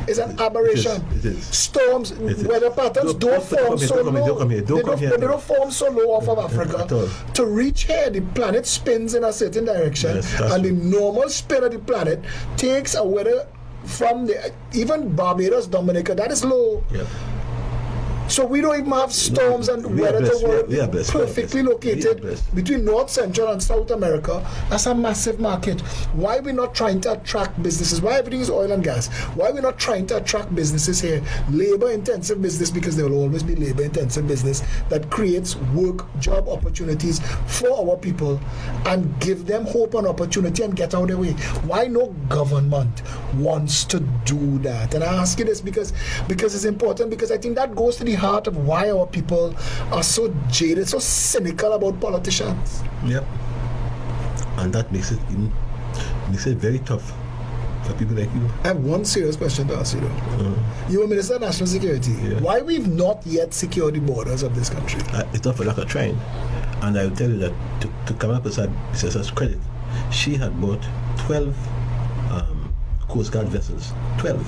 It's an aberration. It is. Storms, weather patterns don't form so low. They don't form so low off of Africa. To reach here, the planet spins in a certain direction, and the normal spin of the planet takes a weather from the even Barbados, Dominica, that is low. Yeah. So we don't even have storms and weather to worry. Perfectly located between North, Central, and South America. That's a massive market. Why are we not trying to attract businesses? Why everything is oil and gas? Why are we not trying to attract businesses here? Labor-intensive business, because there will always be labor-intensive business that creates work, job opportunities for our people and give them hope and opportunity and get out of their way. Why no government wants to do that? And I ask you this because it's important, because I think that goes to the heart of why our people are so jaded, so cynical about politicians. Yep. And that makes it very tough for people like you. I have one serious question to ask you though. You were Minister of National Security. Yeah. Why we've not yet secured the borders of this country? It's not for lack of trying. And I will tell you that to come up with such credit, she had bought 12 Coast Guard vessels. 12.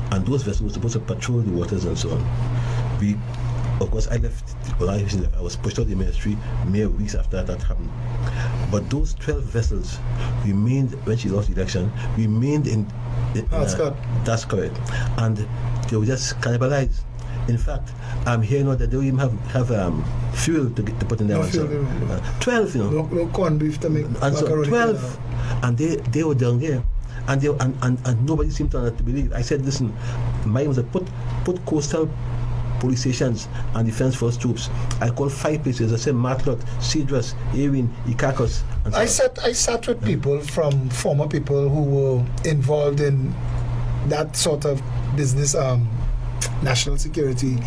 And those vessels were supposed to patrol the waters and so on. Of course, I left. I was pushed out of the ministry mere weeks after that happened. But those 12 vessels remained, when she lost the election, remained in. That's correct. And they were just cannibalized. In fact, I'm hearing now that they don't even have fuel to put in their vessel. 12, you know. No corned beef to make. And so 12, and they were down there. And nobody seemed to believe. I said, listen, mine was to put coastal police stations and defense force troops. I called 5 places. I said Matlock, Cedrus, Ewing, Icacos. And so I sat with people from former people who were involved in that sort of business, national security.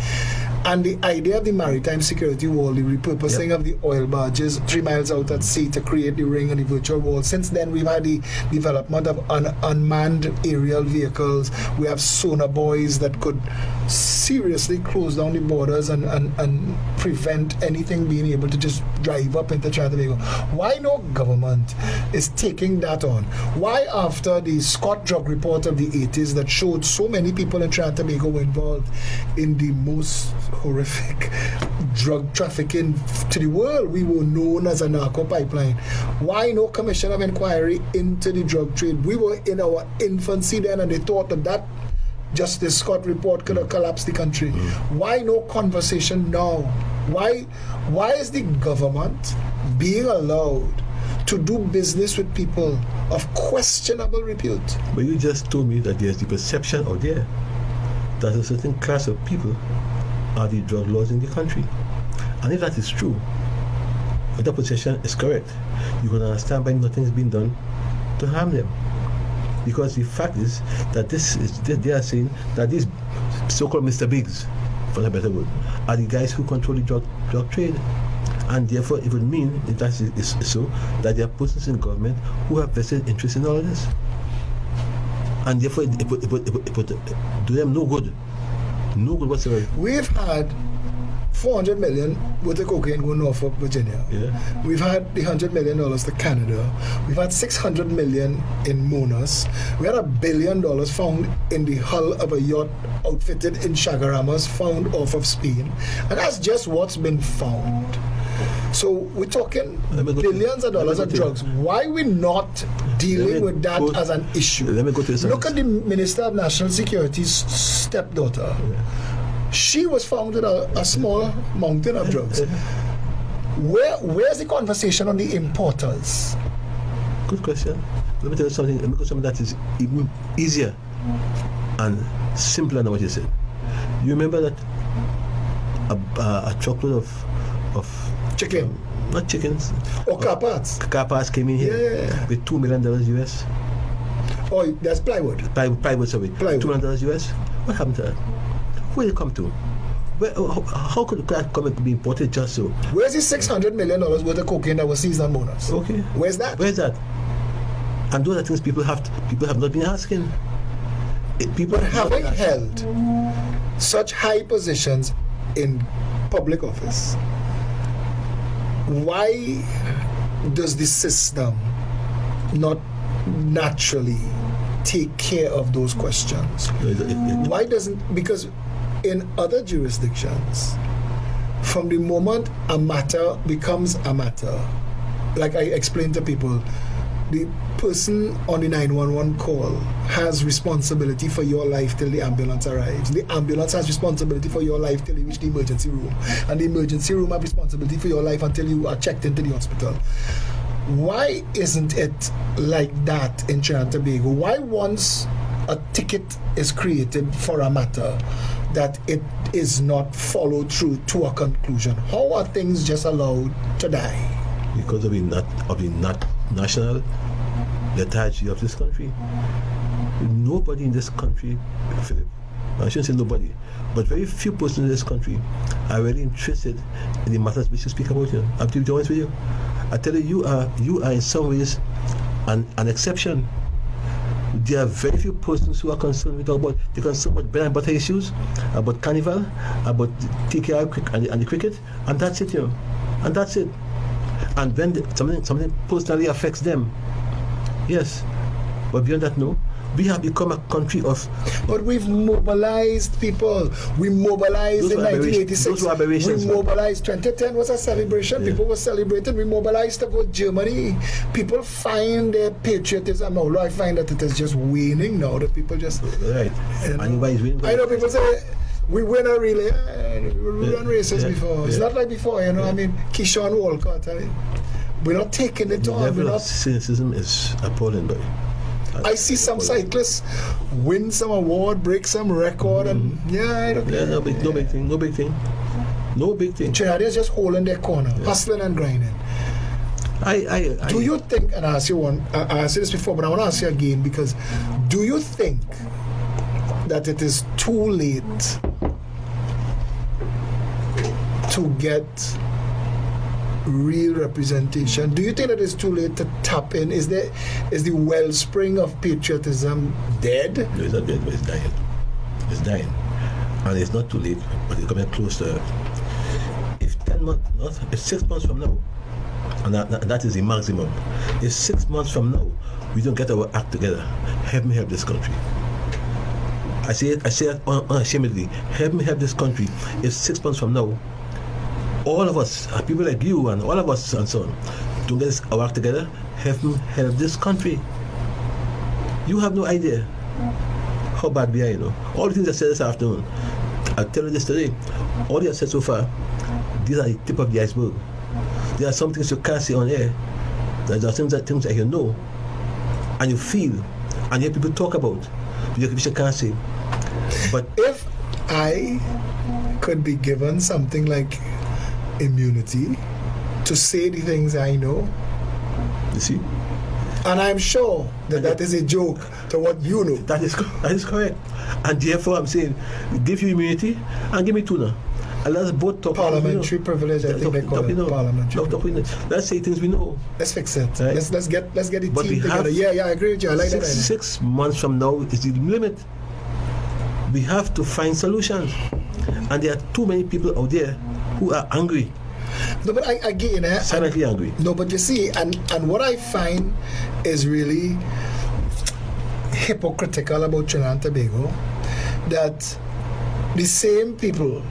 And the idea of the maritime security wall, the repurposing of the oil barges 3 miles out at sea to create the ring and the virtual wall. Since then, we've had the development of unmanned aerial vehicles. We have sonar buoys that could seriously close down the borders and prevent anything being able to just drive up into Trinidad and Tobago. Why no government is taking that on? Why, after the Scott drug report of the 80s that showed so many people in Trinidad and Tobago were involved in the most horrific drug trafficking to the world, we were known as a narco pipeline. Why no commission of inquiry into the drug trade? We were in our infancy then, and they thought that Justice Scott report could have collapsed the country. Why no conversation now? Why is the government being allowed to do business with people of questionable repute? But you just told me that there's the perception out there that a certain class of people are the drug lords in the country. And if that is true, if that perception is correct, you can understand why nothing's been done to harm them. Because the fact is that they are saying that these so-called Mr. Bigs, for a better word, are the guys who control the drug trade. And therefore it would mean, if that is so, that there are persons in government who have vested interest in all of this. And therefore it would do them no good whatsoever. We've had 400 million worth of cocaine going off of Virginia. Yeah. We've had the $100 million to Canada. We've had 600 million in Monas. We had $1 billion found in the hull of a yacht outfitted in Chagaramas, found off of Spain. And that's just what's been found. So we're talking billions of dollars of drugs. Why are we not dealing with that as an issue? Let me go to Look at the Minister of National Security's stepdaughter. She was found with a small mountain of drugs. Where's the conversation on the importers? Good question. Let me tell you something. Let me go something that is even easier and simpler than what you said. You remember that a truckload of Chicken. not chickens, Or car parts. car parts came in here Yeah. with $2 million US. Oh, that's plywood. Plywood, sorry. Plywood. $2 million US. What happened to that? Where did it come to? Where, how could that come and be imported just so? Where's the $600 million worth of cocaine that was seized on bonus? Okay. Where's that? Where's that? And those are things people have not been asking. People But have having not asked. held such high positions in public office, why does the system not naturally take care of those questions? Why doesn't, because in other jurisdictions, from the moment a matter becomes a matter, like I explained to people, the person on the 911 call has responsibility for your life till the ambulance arrives. The ambulance has responsibility for your life till you reach the emergency room. And the emergency room has responsibility for your life until you are checked into the hospital. Why isn't it like that in Trinidad and Tobago? Why once a ticket is created for a matter that it is not followed through to a conclusion? How are things just allowed to die? Because of the national lethargy of this country. Nobody in this country, Philip, I shouldn't say nobody, but very few persons in this country are really interested in the matters which you speak about here. I'm to be honest with you. I tell you, you are in some ways an exception. There are very few persons who are concerned with they're concerned about bread and butter issues, about carnival, about TKR and the cricket, and that's it, you know. And that's it. And when something personally affects them, yes. But beyond that, no. We have become a country of... But we've mobilized people. We mobilized Those in were 1986. those were aberrations, We man. mobilized. 2010 was a celebration. Yeah. People were celebrating. We mobilized to go to Germany. People find their patriotism. Although I find that it is just waning now. That people just... Right. You know, Anybody's winning. I know people say, we win a relay. We run races before. It's yeah. not like before, you know. I mean, Keyshawn Walcott. We're not taking it The on. level We're of not... cynicism is appalling, buddy. I see some cyclists win some award, break some record, and I don't Yeah, no big thing. Trinidadians just holding their corner, hustling and grinding. Do you think, and I asked you this before, but I want to ask you again, because do you think that it is too late to get real representation? Do you think that it's too late to tap in? Is the wellspring of patriotism dead? No, it's not dead, but it's dying. It's dying. And it's not too late, but it's coming closer. If 10 months, if 6 months from now, and that is the maximum, if 6 months from now we don't get our act together, help me help this country. I say it unashamedly. Help me help this country. If 6 months from now, all of us, people like you and all of us and so on, don't get our act together, help me help this country. You have no idea how bad we are, you know. All the things I said this afternoon, I'll tell you this today. All you have said so far, these are the tip of the iceberg. There are some things you can't say on air. There are things that you know and you feel and hear people talk about, which you can't say. But If I could be given something like immunity to say the things I know, you see, and I'm sure that is a joke to what you know. that is correct. And therefore I'm saying, give you immunity and give me tuna. And let's both talk. Parliamentary privilege, I think they call it parliamentary privilege. Let's say things we know. Let's fix it. Right. Let's get the But we team together. have Yeah, I agree with you. I like that idea. 6 months from now is the limit. We have to find solutions. And there are too many people out there who are angry. No, but I get in there. Silently angry. No, but you see, and what I find is really hypocritical about Trinidad and Tobago, that the same people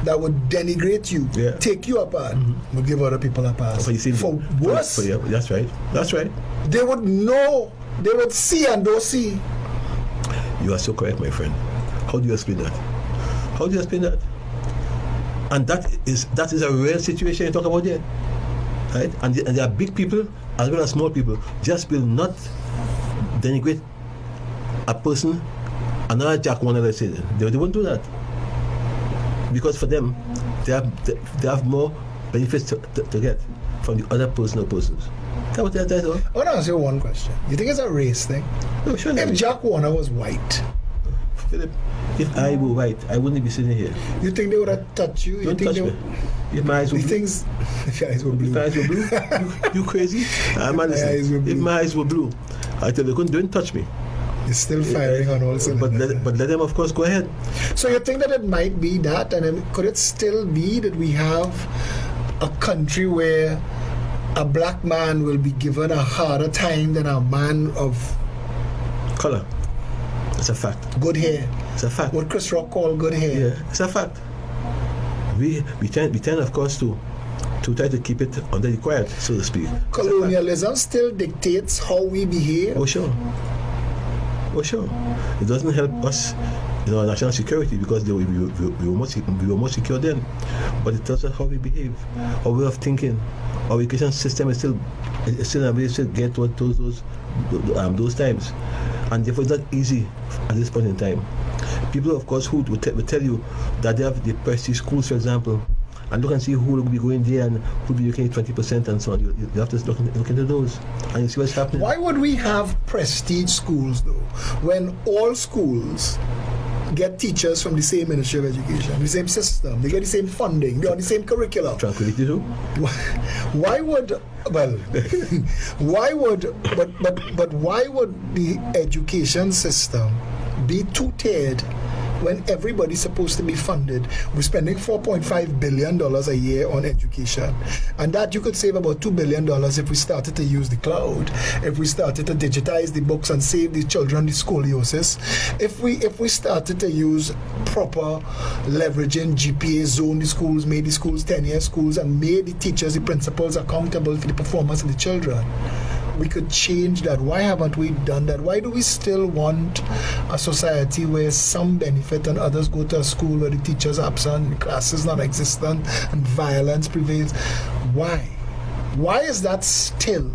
that would denigrate you, take you apart, would give other people a pass. For worse, That's right. they would know, they would see and don't see. You are so correct, my friend. How do you explain that? And that is a real situation you talk about there, right? And there are big people as well as small people. Just will not denigrate a person, another Jack Warner, let's say. They won't do that. Because for them, they have more benefits to get from the other person or persons. That's what that's all. I want to ask you one question. You think it's a race thing? No, sure. If Jack Warner was white, Philip, if I were white, I wouldn't be sitting here. you think they would have touched you? Don't touch me. If my eyes were He blue. thinks if your eyes were blue. If my eyes were blue, you crazy? I'm honest. eyes were blue. If my eyes were blue, I tell you, don't touch me. It's still firing on all cylinders. But let them, of course, go ahead. So you think that it might be that, and then could it still be that we have a country where a black man will be given a harder time than a man of Color. It's a fact. good hair? It's a fact. What Chris Rock called good hair. Yeah, it's a fact. We tend, of course, to try to keep it under the quiet, so to speak. Colonialism still dictates how we behave. Oh sure. It doesn't help us in our national security because we were more secure then. But it tells us how we behave, our way of thinking. Our education system is still able to get to those times, and therefore it's not easy at this point in time. People, of course, who will tell you that they have the prestige schools, for example, and look and see who will be going there and who will be looking at 20% and so on. You have to look into those and you see what's happening. Why would we have prestige schools though, when all schools get teachers from the same Ministry of Education, the same system, they get the same funding, they're on the same curriculum? Tranquility too. Why would but why would the education system be two-tiered when everybody's supposed to be funded? We're spending $4.5 billion a year on education, and that you could save about $2 billion if we started to use the cloud, if we started to digitize the books and save the children the scoliosis, if we started to use proper leveraging GPA, zone the schools, made the schools 10-year schools, and made the teachers, the principals accountable for the performance of the children. We could change that. Why haven't we done that? Why do we still want a society where some benefit and others go to a school where the teachers are absent, the classes not existent, and violence prevails? Why? Why is that still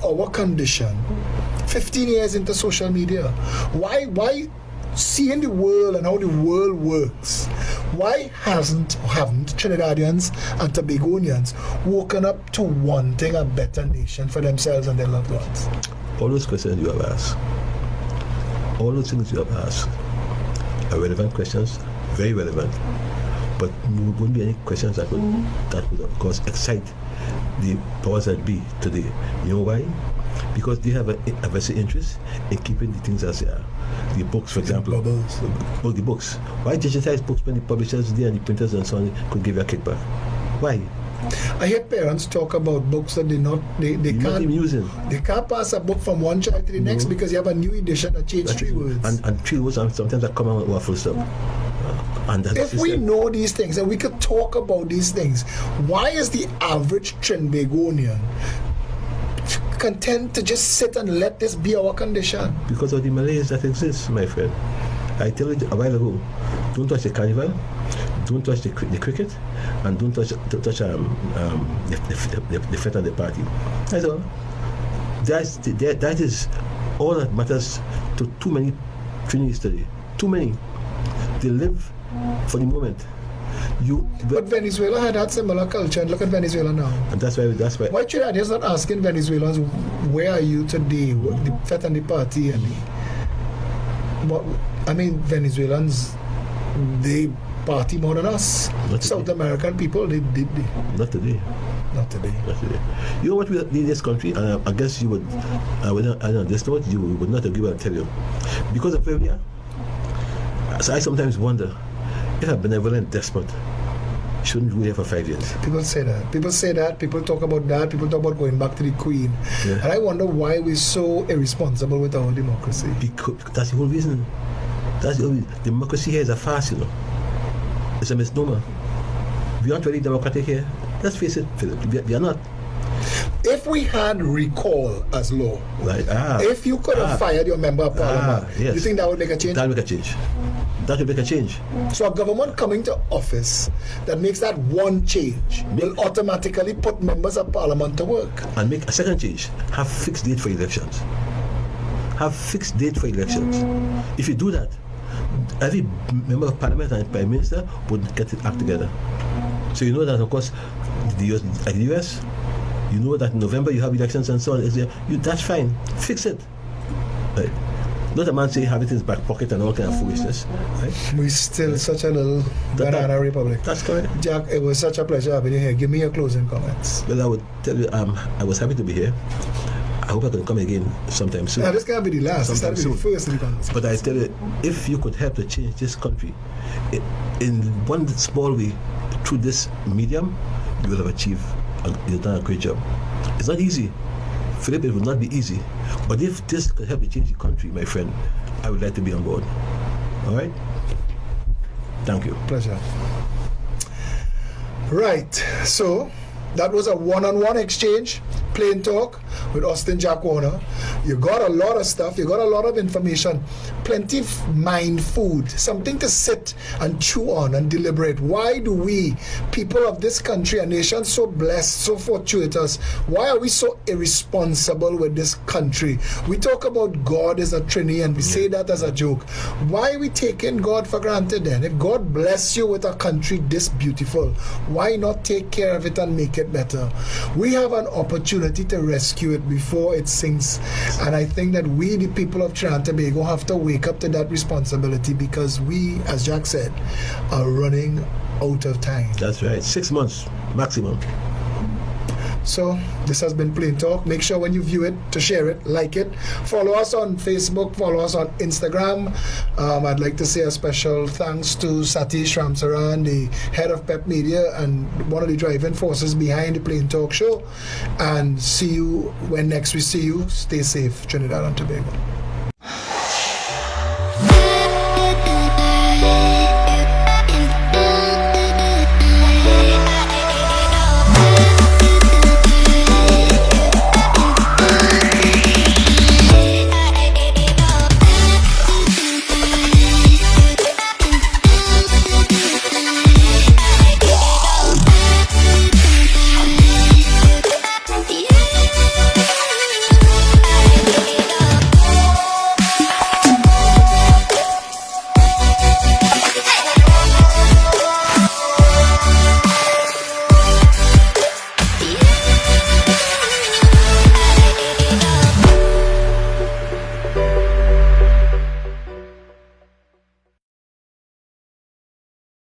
our condition? 15 years into social media. Why seeing the world and how the world works, why haven't Trinidadians and Tobagonians woken up to wanting a better nation for themselves and their loved ones? All those questions you have asked, all those things you have asked are relevant questions, very relevant, but there wouldn't be any questions that would of course excite the powers that be today. You know why? Because they have a vested interest in keeping the things as they are. The books, for example. The books. Why digitize books when the publishers there and the printers and so on could give you a kickback? Why? I hear parents talk about books that they not even using. They can't pass a book from one child to the next because you have a new edition that changed 3 words. And 3 words sometimes that come out with full stop. If we know these things and we could talk about these things, why is the average Trinbagonian content to just sit and let this be our condition? Because of the malaise that exists, my friend. I tell you a while ago, don't touch the carnival, don't touch the cricket, and don't touch the fete and the party. That's all. That is all that matters to too many Trinidadians today. Too many. They live for the moment. But Venezuela had that similar culture, and look at Venezuela now. And that's why. Why Trinidadians not asking Venezuelans, where are you today? The fete and the party and Venezuelans, they party more than us. South American people, they. Not today. Not today. You know what we need in this country, and I guess you would. I know this note you would not agree. But I'll tell you, because of where we are. So I sometimes wonder if a benevolent despot shouldn't rule here for 5 years. People say that. People talk about that. People talk about going back to the Queen. Yeah. And I wonder why we're so irresponsible with our democracy. Because that's the whole reason. Democracy here is a farce, you know. It's a misnomer. We aren't really democratic here. Let's face it, Philip. We are not. If we had recall as law, right. If you could have fired your member of parliament, yes. You think that would make a change? That would make a change. That will make a change. So a government coming to office that makes that one change will automatically put members of parliament to work. And make a second change. Have fixed date for elections. If you do that, every member of parliament and prime minister would get it act together. So you know that, of course, the US, you know that in November you have elections and so on. That's fine. Fix it. Right? Not a man say have it in his back pocket and all kind of foolishness. Right? We're still such a little banana republic. That's correct. Jack, it was such a pleasure having you here. Give me your closing comments. Well, I would tell you, I was happy to be here. I hope I can come again sometime soon. Now, this can't be the last. This can't be the first of the conversation. But I tell you, if you could help to change this country in one small way through this medium, you will have achieved. You've done a great job. It's not easy. Philip, it will not be easy. But if this could help to change the country, my friend, I would like to be on board. All right? Thank you. Pleasure. Right. So, that was a one-on-one exchange, plain talk with Austin Jack Warner. You got a lot of stuff, you got a lot of information, plenty of mind food, something to sit and chew on and deliberate. Why do we, people of this country, a nation so blessed, so fortuitous, why are we so irresponsible with this country? We talk about God as a Trinity and we say that as a joke. Why are we taking God for granted then? If God bless you with a country this beautiful, why not take care of it and make it better? We have an opportunity to rescue it before it sinks, and I think that we, the people of Trinidad and Tobago, have to wake up to that responsibility because we, as Jack said, are running out of time. That's right. 6 months maximum. So this has been Plain Talk. Make sure when you view it to share it, like it. Follow us on Facebook, follow us on Instagram. I'd like to say a special thanks to Satish Ramsaran, the head of PEP Media and one of the driving forces behind the Plain Talk show. And see you when next we see you. Stay safe, Trinidad and Tobago.